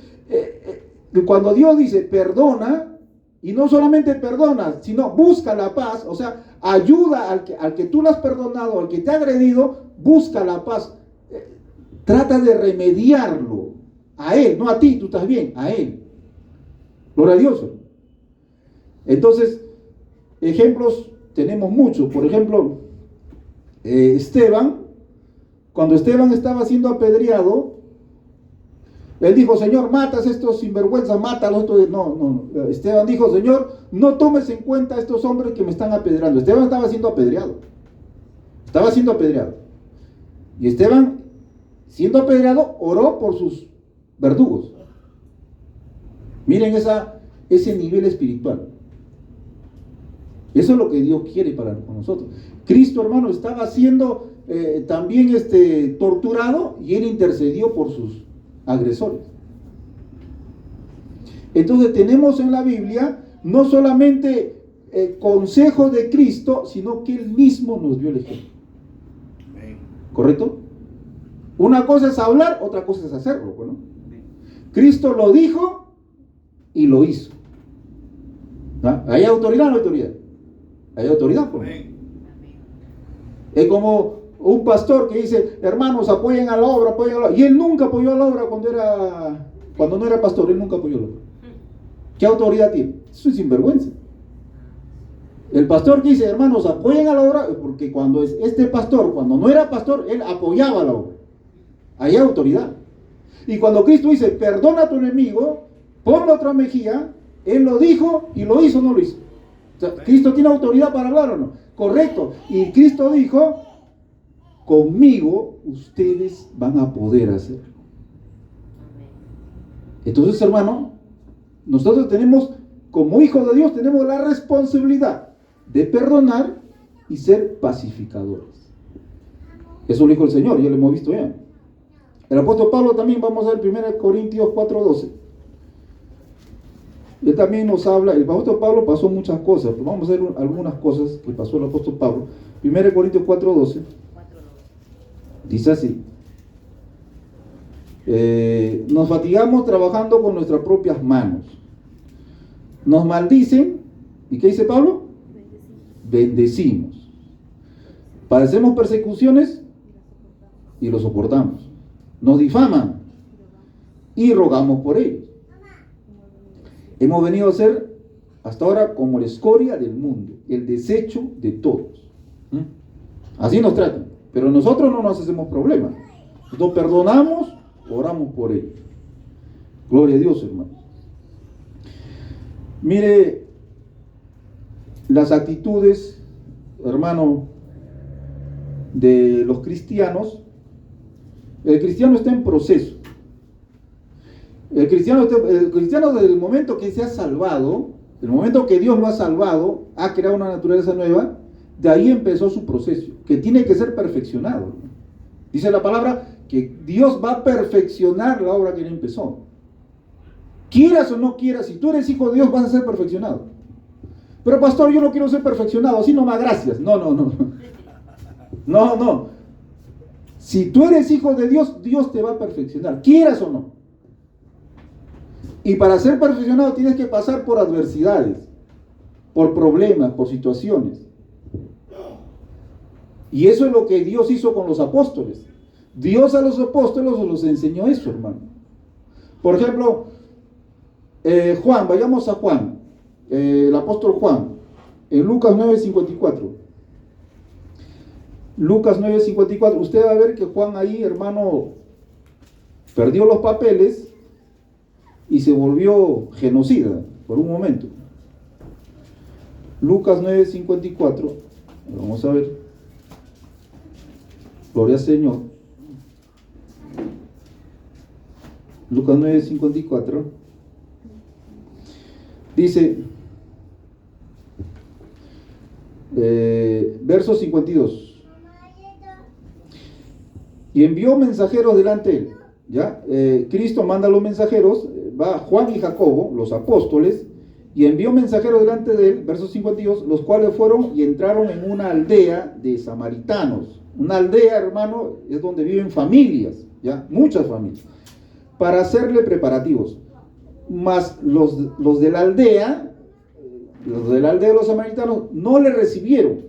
cuando Dios dice perdona, y no solamente perdona, sino busca la paz, o sea, ayuda al que tú le has perdonado, al que te ha agredido, busca la paz. Trata de remediarlo. A él, no a ti, tú estás bien, a él. Gloria a Dios. Entonces, ejemplos tenemos muchos. Por ejemplo, Esteban, cuando Esteban estaba siendo apedreado, él dijo: Señor, matas a estos sinvergüenzas, mátalos. No. Esteban dijo: Señor, no tomes en cuenta a estos hombres que me están apedreando. Esteban estaba siendo apedreado. Y Esteban, siendo apedreado, oró por sus verdugos. Miren ese nivel espiritual. Eso es lo que Dios quiere para nosotros. Cristo, hermano, estaba siendo también torturado, y él intercedió por sus agresores. Entonces tenemos en la Biblia no solamente consejos de Cristo, sino que él mismo nos dio el ejemplo. ¿Correcto? Una cosa es hablar, otra cosa es hacerlo, ¿no? Cristo lo dijo y lo hizo. ¿Ah? ¿Hay autoridad o no hay autoridad? Hay autoridad, ¿no? Es como un pastor que dice: hermanos, apoyen a la obra, y él nunca apoyó a la obra cuando no era pastor. Él nunca apoyó a la obra. ¿Qué autoridad tiene? Eso es sinvergüenza. El pastor que dice: hermanos, apoyen a la obra, porque cuando no era pastor, él apoyaba a la obra. Hay autoridad. Y cuando Cristo dice: perdona a tu enemigo, ponle otra mejilla, él lo dijo y lo hizo o no lo hizo. O sea, ¿Cristo tiene autoridad para hablar o no? Correcto. Y Cristo dijo: conmigo ustedes van a poder hacerlo. Entonces, hermano, nosotros tenemos, como hijos de Dios, tenemos la responsabilidad de perdonar y ser pacificadores. Eso lo dijo el Señor, ya lo hemos visto ya. El apóstol Pablo también, vamos a ver 1 Corintios 4:12. Él también nos habla. El apóstol Pablo pasó muchas cosas, pero vamos a ver algunas cosas que pasó el apóstol Pablo. 1 Corintios 4:12 dice así: nos fatigamos trabajando con nuestras propias manos, nos maldicen, ¿y qué dice Pablo? Bendecimos, padecemos persecuciones y lo soportamos, nos difaman y rogamos por ellos. Hemos venido a ser hasta ahora como la escoria del mundo, el desecho de todos. Así nos tratan, pero nosotros no nos hacemos problemas. Nosotros perdonamos, oramos por ellos. Gloria a Dios, hermano. Mire las actitudes, hermano, de los cristianos. El cristiano está en proceso. El cristiano desde el momento que se ha salvado, el momento que Dios lo ha salvado, ha creado una naturaleza nueva, de ahí empezó su proceso, que tiene que ser perfeccionado. Dice la palabra que Dios va a perfeccionar la obra que él empezó. Quieras o no quieras, si tú eres hijo de Dios, vas a ser perfeccionado. Pero pastor, yo no quiero ser perfeccionado, así nomás, gracias. No. Si tú eres hijo de Dios, Dios te va a perfeccionar, quieras o no. Y para ser perfeccionado tienes que pasar por adversidades, por problemas, por situaciones. Y eso es lo que Dios hizo con los apóstoles. Dios a los apóstoles los enseñó eso, hermano. Por ejemplo, Juan, vayamos a Juan, el apóstol Juan, en Lucas 9:54. Lucas 9:54, usted va a ver que Juan ahí, hermano, perdió los papeles y se volvió genocida por un momento. Lucas 9:54, vamos a ver. Gloria al Señor. Lucas 9:54 dice, verso 52. Y envió mensajeros delante de él. ¿Ya? Cristo manda a los mensajeros, va Juan y Jacobo, los apóstoles, y envió mensajeros delante de él, verso 52, los cuales fueron y entraron en una aldea de samaritanos. Una aldea, hermano, es donde viven familias, ¿ya? Muchas familias, para hacerle preparativos. Mas los de la aldea, de los samaritanos, no le recibieron,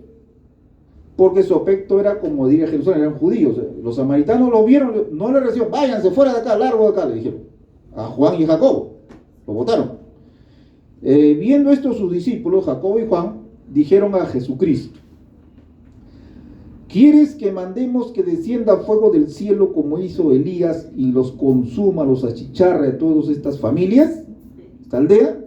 porque su aspecto era como diría Jerusalén, eran judíos. Los samaritanos lo vieron, no le recibieron, váyanse fuera de acá, largo de acá, le dijeron. a Juan y Jacobo, lo votaron. Viendo esto sus discípulos, Jacobo y Juan, dijeron a Jesucristo: ¿quieres que mandemos que descienda fuego del cielo como hizo Elías y los consuma, los achicharre a todas estas familias, esta aldea?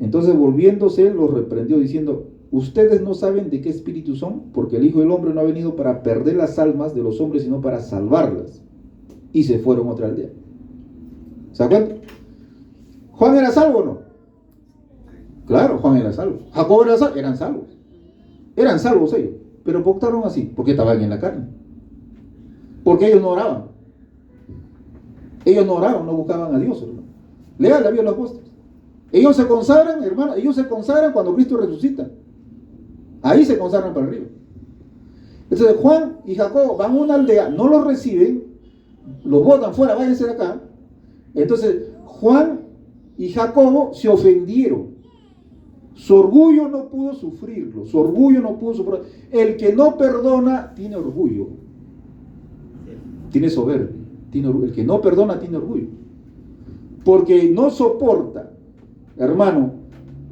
Entonces volviéndose los reprendió diciendo: ustedes no saben de qué espíritu son, porque el Hijo del Hombre no ha venido para perder las almas de los hombres, sino para salvarlas. Y se fueron a otra aldea. ¿Se dan cuenta? ¿Juan era salvo o no? Claro, Juan era salvo. Jacobo era salvo. Eran salvos. Eran salvos ellos. Pero optaron así, porque estaban en la carne. Porque ellos no oraban. Ellos no oraban, no buscaban a Dios, hermano. Lea la vida de los apóstoles. Ellos se consagran, hermano, ellos se consagran cuando Cristo resucita. Ahí se consagran para arriba. Entonces Juan y Jacobo van a una aldea, no los reciben, los botan fuera, váyanse de acá. Entonces Juan y Jacobo se ofendieron. Su orgullo no pudo sufrirlo, su orgullo no pudo sufrirlo. El que no perdona tiene orgullo, tiene soberbia, el que no perdona tiene orgullo, porque no soporta, hermano,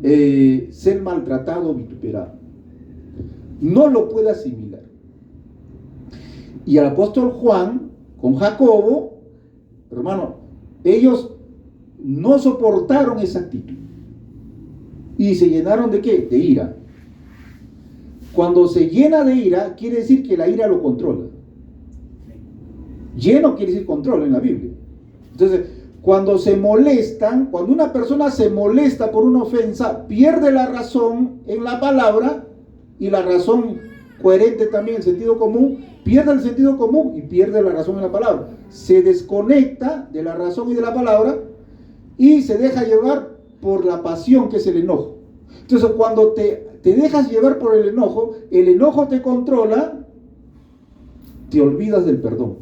ser maltratado o vituperado. No lo puede asimilar. Y el apóstol Juan con Jacobo, hermano, ellos no soportaron esa actitud y se llenaron de ¿qué? De ira. Cuando se llena de ira, quiere decir que la ira lo controla. Lleno quiere decir control en la Biblia. Entonces, cuando se molestan, cuando una persona se molesta por una ofensa, pierde la razón en la palabra, y la razón coherente también, el sentido común, pierde el sentido común y pierde la razón en la palabra. Se desconecta de la razón y de la palabra y se deja llevar por la pasión, que es el enojo. Entonces, cuando te dejas llevar por el enojo te controla, te olvidas del perdón.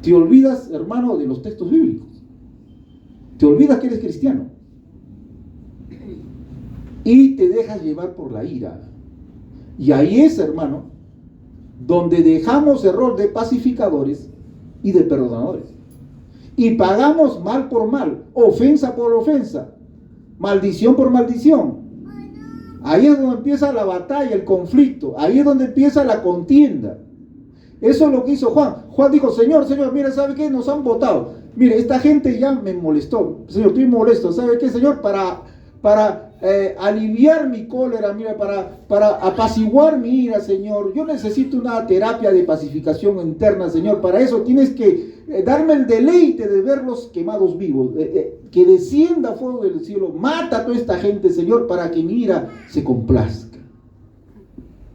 Te olvidas, hermano, de los textos bíblicos. Te olvidas que eres cristiano. Y te dejas llevar por la ira. Y ahí es, hermano, donde dejamos el rol de pacificadores y de perdonadores. Y pagamos mal por mal, ofensa por ofensa, maldición por maldición. Ahí es donde empieza la batalla, el conflicto. Ahí es donde empieza la contienda. Eso es lo que hizo Juan. Juan dijo: Señor, mira, ¿sabe qué? Nos han votado. Mire, esta gente ya me molestó. Señor, estoy molesto. ¿Sabe qué, Señor? Para aliviar mi cólera, mira, para apaciguar mi ira, Señor, yo necesito una terapia de pacificación interna, Señor. Para eso tienes que darme el deleite de verlos quemados vivos, que descienda fuego del cielo, mata a toda esta gente, Señor, para que mi ira se complazca.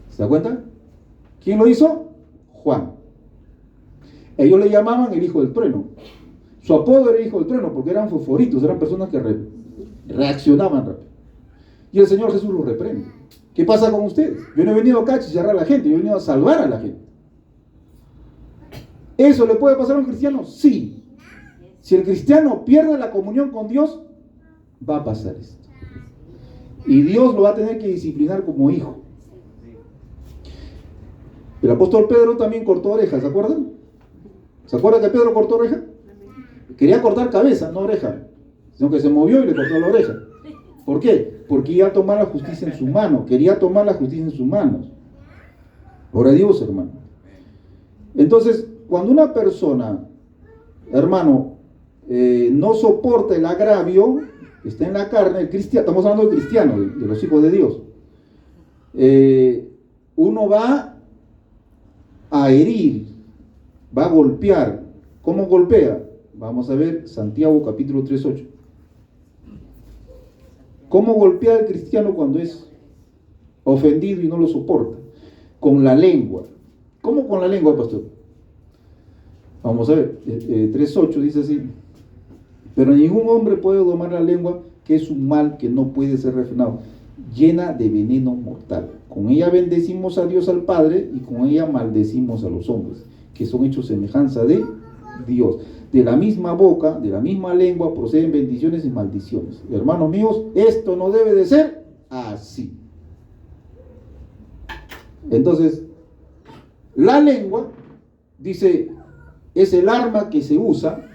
¿Se da cuenta? ¿Quién lo hizo? Juan. Ellos le llamaban el hijo del trueno. Su apodo era hijo del trueno porque eran fosforitos, eran personas que reaccionaban rápido. Y el Señor Jesús los reprende. ¿Qué pasa con ustedes? Yo no he venido acá a chicharrar a la gente, yo he venido a salvar a la gente. ¿Eso le puede pasar a un cristiano? Sí. Si el cristiano pierde la comunión con Dios, va a pasar esto. Y Dios lo va a tener que disciplinar como hijo. El apóstol Pedro también cortó orejas, ¿se acuerdan? ¿Se acuerdan que Pedro cortó oreja? Quería cortar cabeza, no oreja, sino que se movió y le cortó la oreja. ¿Por qué? Porque iba a tomar la justicia en su mano, quería tomar la justicia en sus manos. Ora a Dios, hermano. Entonces, cuando una persona, hermano, no soporta el agravio, está en la carne, el cristiano, estamos hablando del cristiano, de los hijos de Dios, uno va a herir, va a golpear. ¿Cómo golpea? Vamos a ver Santiago capítulo 3:8. ¿Cómo golpea al cristiano cuando es ofendido y no lo soporta? Con la lengua. ¿Cómo con la lengua, pastor? Vamos a ver, 3:8 dice así: pero ningún hombre puede domar la lengua, que es un mal que no puede ser refrenado, llena de veneno mortal. Con ella bendecimos a Dios al Padre, y con ella maldecimos a los hombres, que son hechos semejanza de Dios. De la misma boca, de la misma lengua proceden bendiciones y maldiciones. Hermanos míos, esto no debe de ser así. Entonces, la lengua, dice, es el arma que se usa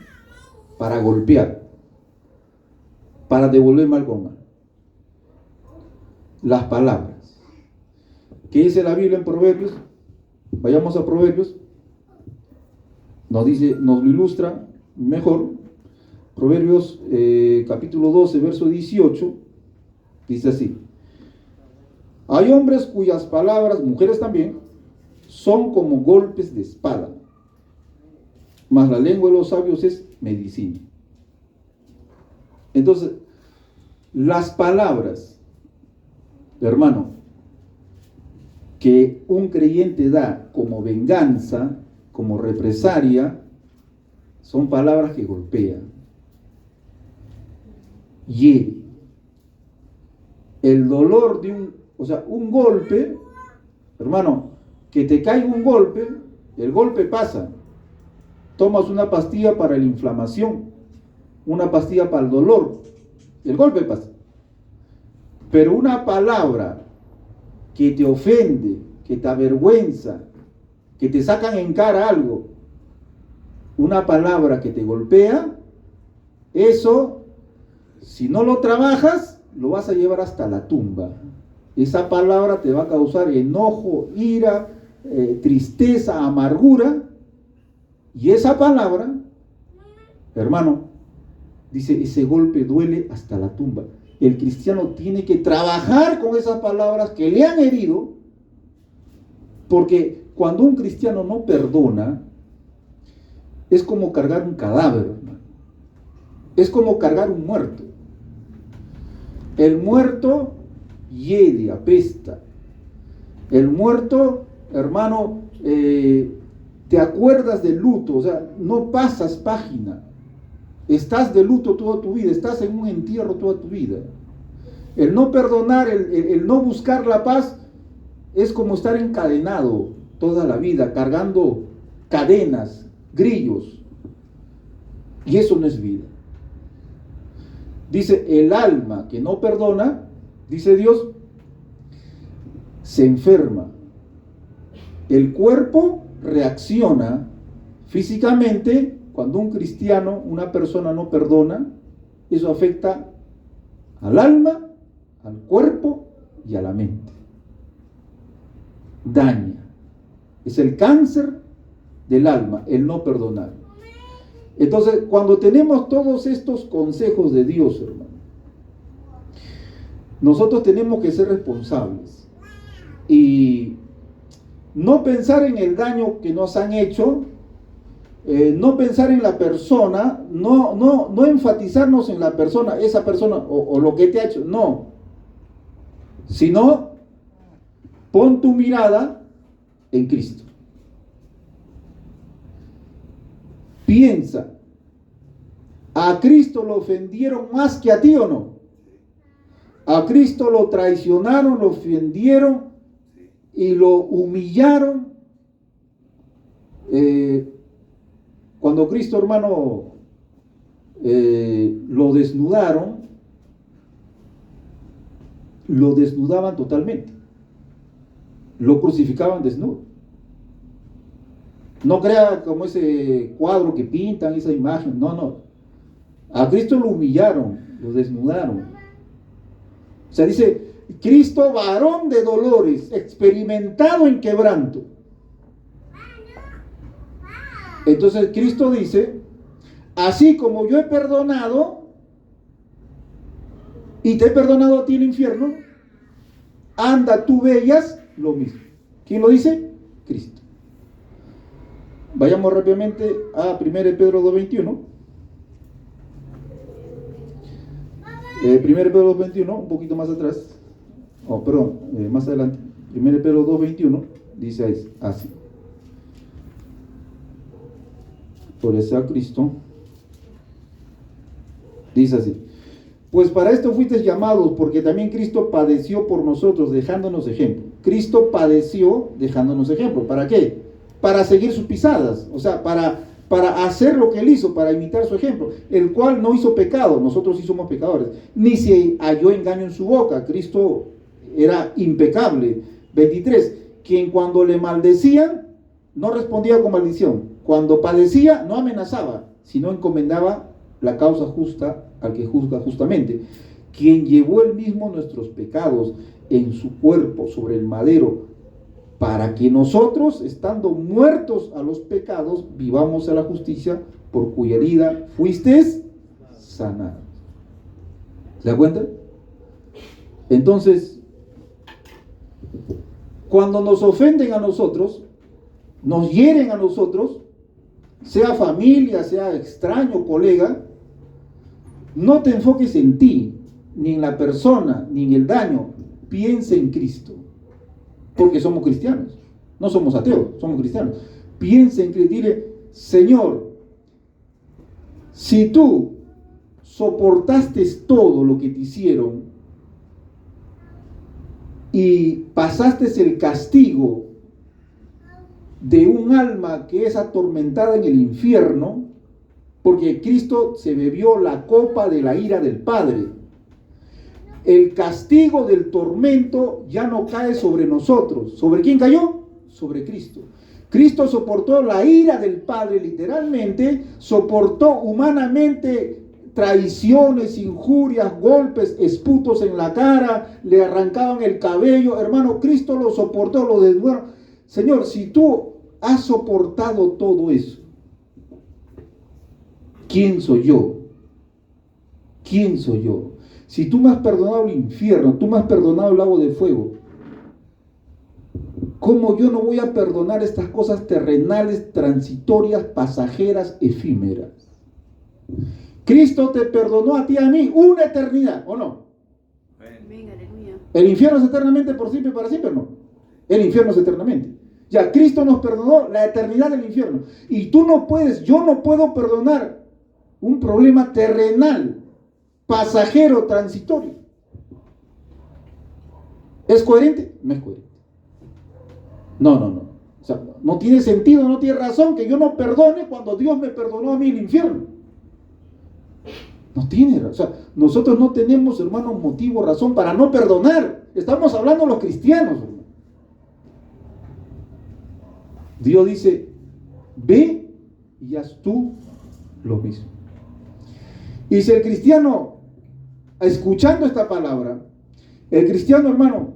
para golpear, para devolver mal con mal. Las palabras. ¿Qué dice la Biblia en Proverbios? Vayamos a Proverbios. Nos dice, nos lo ilustra mejor. Proverbios capítulo 12, verso 18. Dice así: hay hombres cuyas palabras, mujeres también, son como golpes de espada, mas la lengua de los sabios es medicina. Entonces, las palabras, hermano, que un creyente da como venganza, como represalia, son palabras que golpean, hieren. El dolor de un golpe, hermano, que te caiga un golpe, el golpe pasa. Tomas una pastilla para la inflamación, una pastilla para el dolor, el golpe pasa. Pero una palabra que te ofende, que te avergüenza, que te sacan en cara algo, una palabra que te golpea, eso, si no lo trabajas, lo vas a llevar hasta la tumba. Esa palabra te va a causar enojo, ira, tristeza, amargura. Y esa palabra, hermano, dice, ese golpe duele hasta la tumba. El cristiano tiene que trabajar con esas palabras que le han herido, porque cuando un cristiano no perdona, es como cargar un cadáver, hermano. Es como cargar un muerto. El muerto hiede, apesta. El muerto, hermano, te acuerdas del luto, o sea, no pasas página. Estás de luto toda tu vida, estás en un entierro toda tu vida. El no perdonar, el no buscar la paz, es como estar encadenado toda la vida, cargando cadenas, grillos. Y eso no es vida. Dice, el alma que no perdona, dice Dios, se enferma. El cuerpo reacciona físicamente. Cuando un cristiano, una persona no perdona, eso afecta al alma, al cuerpo y a la mente. Daña. Es el cáncer del alma, el no perdonar. Entonces, cuando tenemos todos estos consejos de Dios, hermano, nosotros tenemos que ser responsables y no pensar en el daño que nos han hecho, no pensar en la persona, no enfatizarnos en la persona, esa persona o lo que te ha hecho, no. Sino, pon tu mirada en Cristo. Piensa, ¿a Cristo lo ofendieron más que a ti o no? A Cristo lo traicionaron, lo ofendieron y lo humillaron. Cuando Cristo, hermano, lo desnudaron, lo desnudaban totalmente. Lo crucificaban desnudo. No crea como ese cuadro que pintan, esa imagen. No. A Cristo lo humillaron, lo desnudaron. O sea, dice, Cristo varón de dolores, experimentado en quebranto. Entonces Cristo dice, así como yo he perdonado y te he perdonado a ti el infierno, anda tú ve ellas lo mismo. ¿Quién lo dice? Cristo. Vayamos rápidamente a 1 Pedro 2:21. 1 Pedro 2:21, un poquito más atrás. Más adelante. 1 Pedro 2:21 dice así. Por eso a Cristo. Dice así: pues para esto fuisteis llamados, porque también Cristo padeció por nosotros, dejándonos ejemplo. Cristo padeció dejándonos ejemplo. ¿Para qué? Para seguir sus pisadas, o sea, para hacer lo que él hizo, para imitar su ejemplo, el cual no hizo pecado, nosotros sí somos pecadores, ni se halló engaño en su boca. Cristo era impecable. 23, quien cuando le maldecían, no respondía con maldición. Cuando padecía, no amenazaba, sino encomendaba la causa justa al que juzga justamente, quien llevó él mismo nuestros pecados en su cuerpo sobre el madero, para que nosotros, estando muertos a los pecados, vivamos a la justicia, por cuya herida fuisteis sanados. ¿Se da cuenta? Entonces, cuando nos ofenden a nosotros, nos hieren a nosotros, sea familia, sea extraño, colega, no te enfoques en ti, ni en la persona, ni en el daño. Piensa en Cristo, porque somos cristianos, no somos ateos, somos cristianos. Piensa en Cristo, dile: Señor, si tú soportaste todo lo que te hicieron y pasaste el castigo de un alma que es atormentada en el infierno, porque Cristo se bebió la copa de la ira del Padre, el castigo del tormento ya no cae sobre nosotros. ¿Sobre quién cayó? Sobre Cristo. Cristo soportó la ira del Padre, literalmente, soportó humanamente traiciones, injurias, golpes, esputos en la cara, le arrancaban el cabello. Hermano, Cristo lo soportó, lo desnudaron. Señor, si tú has soportado todo eso, ¿quién soy yo? ¿Quién soy yo? Si tú me has perdonado el infierno, tú me has perdonado el lago de fuego, ¿cómo yo no voy a perdonar estas cosas terrenales, transitorias, pasajeras, efímeras? Cristo te perdonó a ti y a mí una eternidad, ¿o no? Amén, aleluya. ¿El infierno es eternamente por siempre y para siempre? No. El infierno es eternamente. Ya, Cristo nos perdonó la eternidad del infierno. Y tú no puedes, yo no puedo perdonar un problema terrenal, pasajero, transitorio. ¿Es coherente? No es coherente. No. O sea, no tiene sentido, no tiene razón que yo no perdone cuando Dios me perdonó a mí el infierno. No tiene razón. O sea, nosotros no tenemos, hermanos, motivo, razón para no perdonar. Estamos hablando los cristianos, hermano. Dios dice: ve y haz tú lo mismo. Y si el cristiano, escuchando esta palabra, el cristiano, hermano,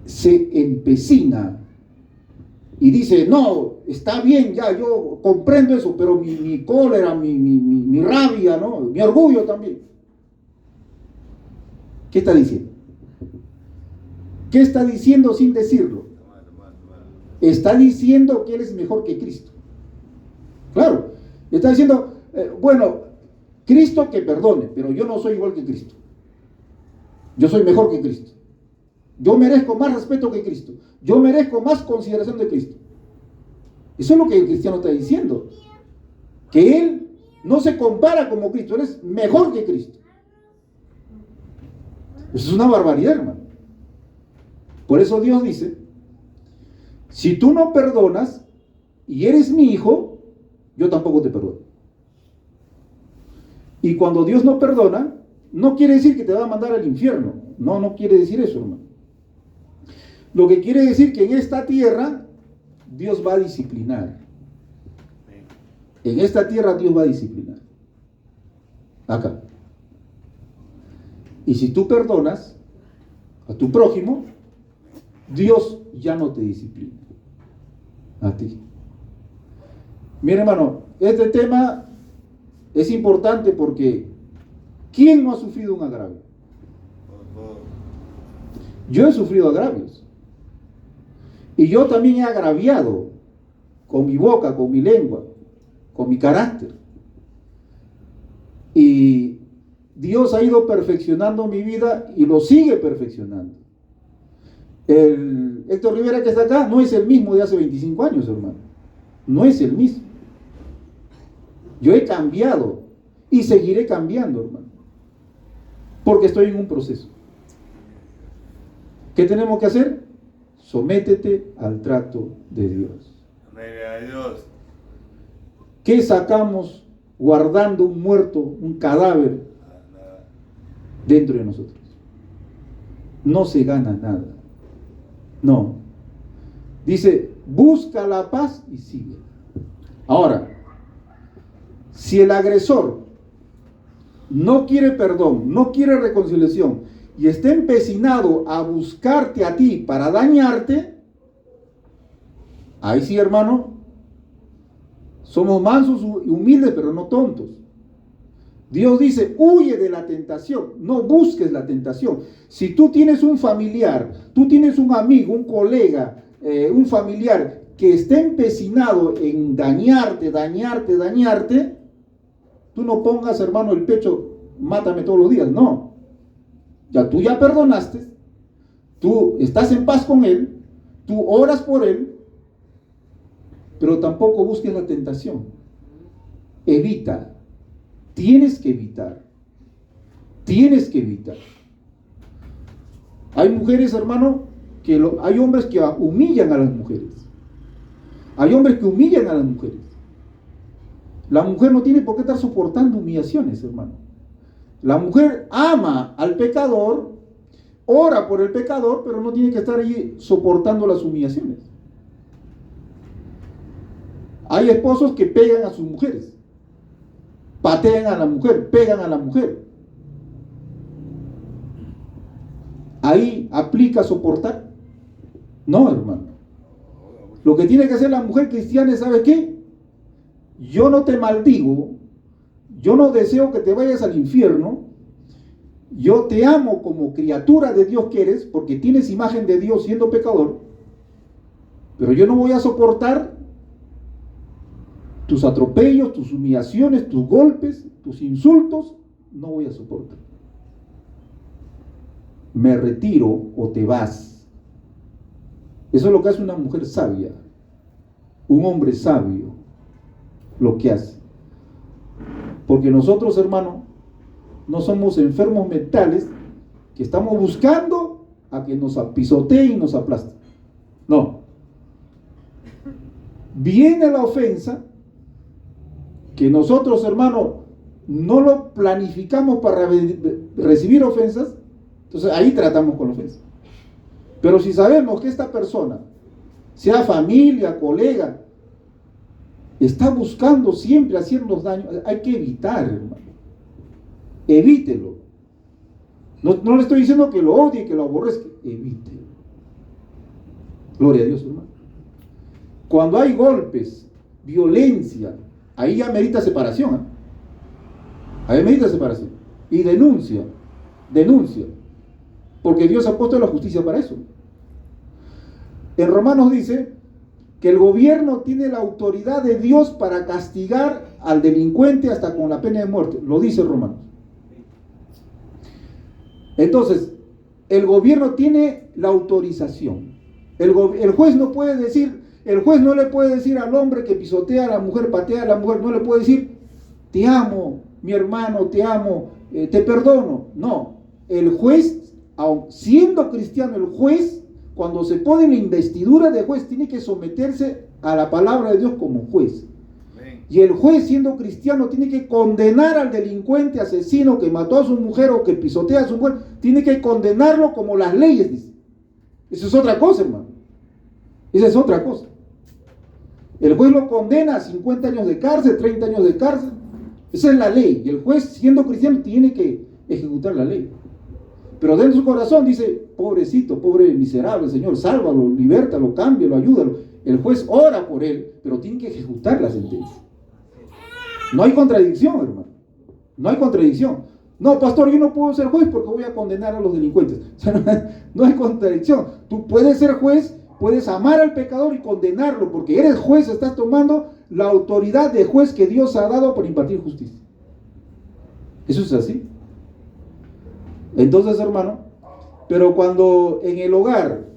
se empecina y dice: no, está bien, ya, yo comprendo eso, pero mi cólera, mi rabia, ¿no? Mi orgullo también. ¿Qué está diciendo? ¿Qué está diciendo sin decirlo? Está diciendo que él es mejor que Cristo. Claro, está diciendo, bueno, Cristo que perdone, pero yo no soy igual que Cristo. Yo soy mejor que Cristo. Yo merezco más respeto que Cristo. Yo merezco más consideración de Cristo. Eso es lo que el cristiano está diciendo. Que él no se compara como Cristo, él es mejor que Cristo. Eso es una barbaridad, hermano. Por eso Dios dice: si tú no perdonas y eres mi hijo, yo tampoco te perdono. Y cuando Dios no perdona, no quiere decir que te va a mandar al infierno. No quiere decir eso, hermano. Lo que quiere decir que en esta tierra Dios va a disciplinar. En esta tierra Dios va a disciplinar. Acá. Y si tú perdonas a tu prójimo, Dios ya no te disciplina a ti. Mira, hermano, este tema es importante porque ¿quién no ha sufrido un agravio? Yo he sufrido agravios. Y yo también he agraviado con mi boca, con mi lengua, con mi carácter. Y Dios ha ido perfeccionando mi vida y lo sigue perfeccionando. El Héctor Rivera que está acá no es el mismo de hace 25 años, hermano. No es el mismo. Yo he cambiado y seguiré cambiando, hermano. Porque estoy en un proceso. ¿Qué tenemos que hacer? Sométete al trato de Dios. ¿Qué sacamos guardando un muerto, un cadáver dentro de nosotros? No se gana nada. No. Dice, busca la paz y sigue. Ahora, Si el agresor no quiere perdón, no quiere reconciliación y está empecinado a buscarte a ti para dañarte, ahí sí, hermano, somos mansos y humildes, pero no tontos. Dios dice, huye de la tentación, no busques la tentación. Si tú tienes un familiar, tú tienes un amigo, un colega, un familiar que esté empecinado en dañarte, tú no pongas, hermano, el pecho, mátame todos los días, no. Tú ya perdonaste, tú estás en paz con él, tú oras por él, pero tampoco busques la tentación. Evita. Tienes que evitar. Hay mujeres, hermano, hay hombres que humillan a las mujeres. Hay hombres que humillan a las mujeres. La mujer no tiene por qué estar soportando humillaciones, hermano. La mujer ama al pecador, ora por el pecador, pero no tiene que estar ahí soportando las humillaciones. Hay esposos que pegan a sus mujeres, patean a la mujer, pegan a la mujer. Ahí aplica soportar. No, hermano. Lo que tiene que hacer la mujer cristiana es, ¿sabe qué? Yo no te maldigo, yo no deseo que te vayas al infierno, yo te amo como criatura de Dios que eres, porque tienes imagen de Dios siendo pecador, pero yo no voy a soportar tus atropellos, tus humillaciones, tus golpes, tus insultos, no voy a soportar. Me retiro o te vas. Eso es lo que hace una mujer sabia, un hombre sabio, lo que hace. Porque nosotros, hermano, no somos enfermos mentales que estamos buscando a que nos pisoteen y nos aplasten. No. Viene la ofensa, que nosotros, hermano, no lo planificamos para recibir ofensas, entonces ahí tratamos con la ofensa. Pero si sabemos que esta persona, sea familia, colega, está buscando siempre hacernos daño, hay que evitar, hermano. Evítelo. No le estoy diciendo que lo odie, que lo aborrezca, evítelo. Gloria a Dios, hermano. Cuando hay golpes, violencia, ahí ya merita separación, ¿eh? Ahí merita separación. Y denuncia. Porque Dios ha puesto la justicia para eso. En Romanos dice que el gobierno tiene la autoridad de Dios para castigar al delincuente hasta con la pena de muerte. Lo dice Romanos. Entonces, el gobierno tiene la autorización. El juez no puede decir, el juez no le puede decir al hombre que pisotea a la mujer, patea a la mujer, no le puede decir, te amo, mi hermano, te amo, te perdono. No, el juez, aun siendo cristiano, el juez, cuando se pone en la investidura de juez, tiene que someterse a la palabra de Dios como juez. Y el juez, siendo cristiano, tiene que condenar al delincuente, asesino que mató a su mujer o que pisotea a su mujer, tiene que condenarlo como las leyes dicen. Eso es otra cosa, hermano. Esa es otra cosa. El juez lo condena a 50 años de cárcel, 30 años de cárcel. Esa es la ley. Y el juez, siendo cristiano, tiene que ejecutar la ley. Pero dentro de su corazón dice, pobrecito, pobre miserable, Señor, sálvalo, libértalo, cámbialo, ayúdalo. El juez ora por él, pero tiene que ejecutar la sentencia. No hay contradicción, hermano. No hay contradicción. No, pastor, yo no puedo ser juez porque voy a condenar a los delincuentes. O sea, no hay contradicción. Tú puedes ser juez, puedes amar al pecador y condenarlo, porque eres juez, estás tomando la autoridad de juez que Dios ha dado para impartir justicia. Eso es así. Entonces, hermano, pero cuando en el hogar,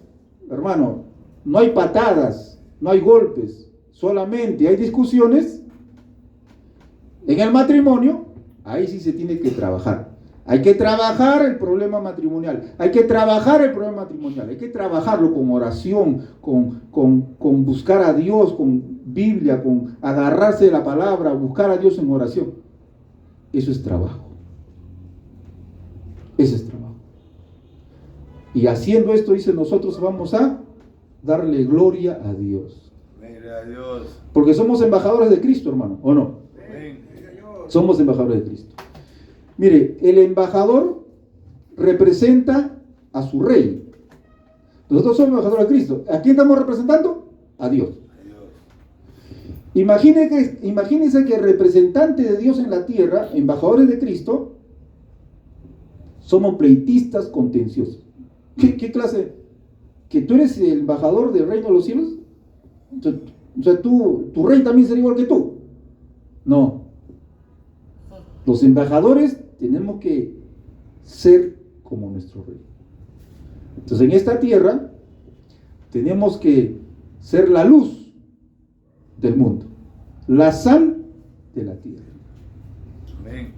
hermano, no hay patadas, no hay golpes, solamente hay discusiones, en el matrimonio, ahí sí se tiene que trabajar. Hay que trabajar el problema matrimonial, hay que trabajarlo con oración, con buscar a Dios, con Biblia, con agarrarse de la palabra, buscar a Dios en oración. Eso es trabajo. Ese es trabajo. Y haciendo esto, dice, nosotros vamos a darle gloria a Dios. Gloria a Dios. Porque somos embajadores de Cristo, hermano, ¿o no? Somos embajadores de Cristo. Mire, el embajador representa a su rey. Nosotros somos embajadores de Cristo. ¿A quién estamos representando? A Dios. Imagínense que representantes de Dios en la tierra, embajadores de Cristo, somos pleitistas contenciosos. ¿Qué clase? ¿Que tú eres el embajador del reino de los cielos? O sea, tu rey también será igual que tú. No. Los embajadores tenemos que ser como nuestro rey. Entonces, en esta tierra tenemos que ser la luz del mundo, la sal de la tierra. Amén.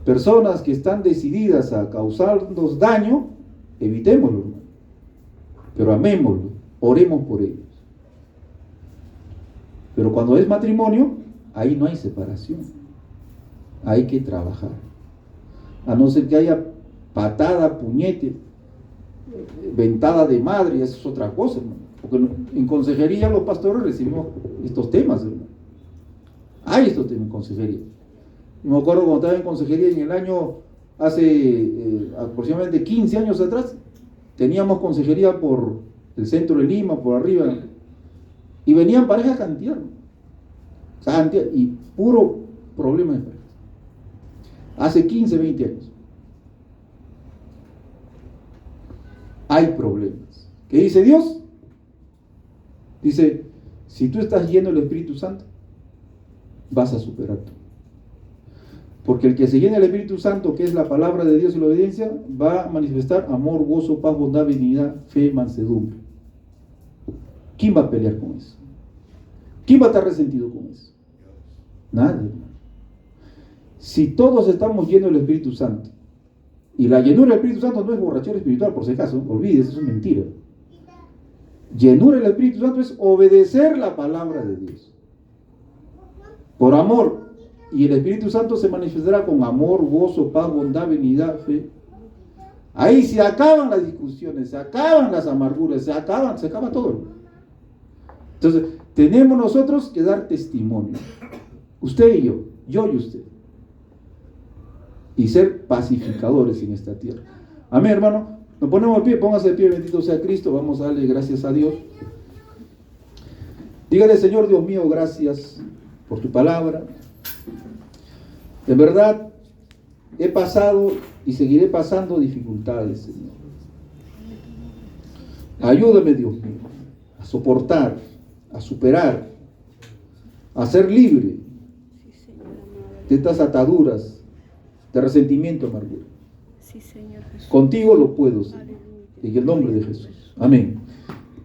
Personas que están decididas a causarnos daño, evitémoslo, hermano. Pero amémoslo, oremos por ellos. Pero cuando es matrimonio, ahí no hay separación. Hay que trabajar. A no ser que haya patada, puñete, ventada de madre, eso es otra cosa, hermano. Porque en consejería los pastores recibimos estos temas, hermano. Hay estos temas en consejería. Me acuerdo cuando estaba en consejería en el año, hace aproximadamente 15 años atrás, teníamos consejería por el centro de Lima, por arriba, y venían parejas cantidad, y puro problema de pareja. Hace 15, 20 años. Hay problemas. ¿Qué dice Dios? Dice, si tú estás lleno del Espíritu Santo, vas a superar todo. Porque el que se llena del Espíritu Santo, que es la palabra de Dios y la obediencia, va a manifestar amor, gozo, paz, bondad, benignidad, fe, mansedumbre. ¿Quién va a pelear con eso? ¿Quién va a estar resentido con eso? Nadie. Si todos estamos llenos del Espíritu Santo, y la llenura del Espíritu Santo no es borrachera espiritual, por si acaso, olvides, eso es mentira. Llenura del Espíritu Santo es obedecer la palabra de Dios. Por amor. Y el Espíritu Santo se manifestará con amor, gozo, paz, bondad, benignidad, fe. Ahí se acaban las discusiones, se acaban las amarguras, se acaba todo. Entonces, tenemos nosotros que dar testimonio. Usted y yo y usted. Y ser pacificadores en esta tierra. Amén, hermano. Nos ponemos de pie, póngase de pie, bendito sea Cristo. Vamos a darle gracias a Dios. Dígale, Señor Dios mío, gracias por tu palabra. De verdad, he pasado y seguiré pasando dificultades, Señor. Ayúdame, Dios mío, a soportar, a superar, a ser libre de estas ataduras de resentimiento, amargura. Sí, Señor Jesús. Contigo lo puedo, Señor. En el nombre de Jesús. Amén.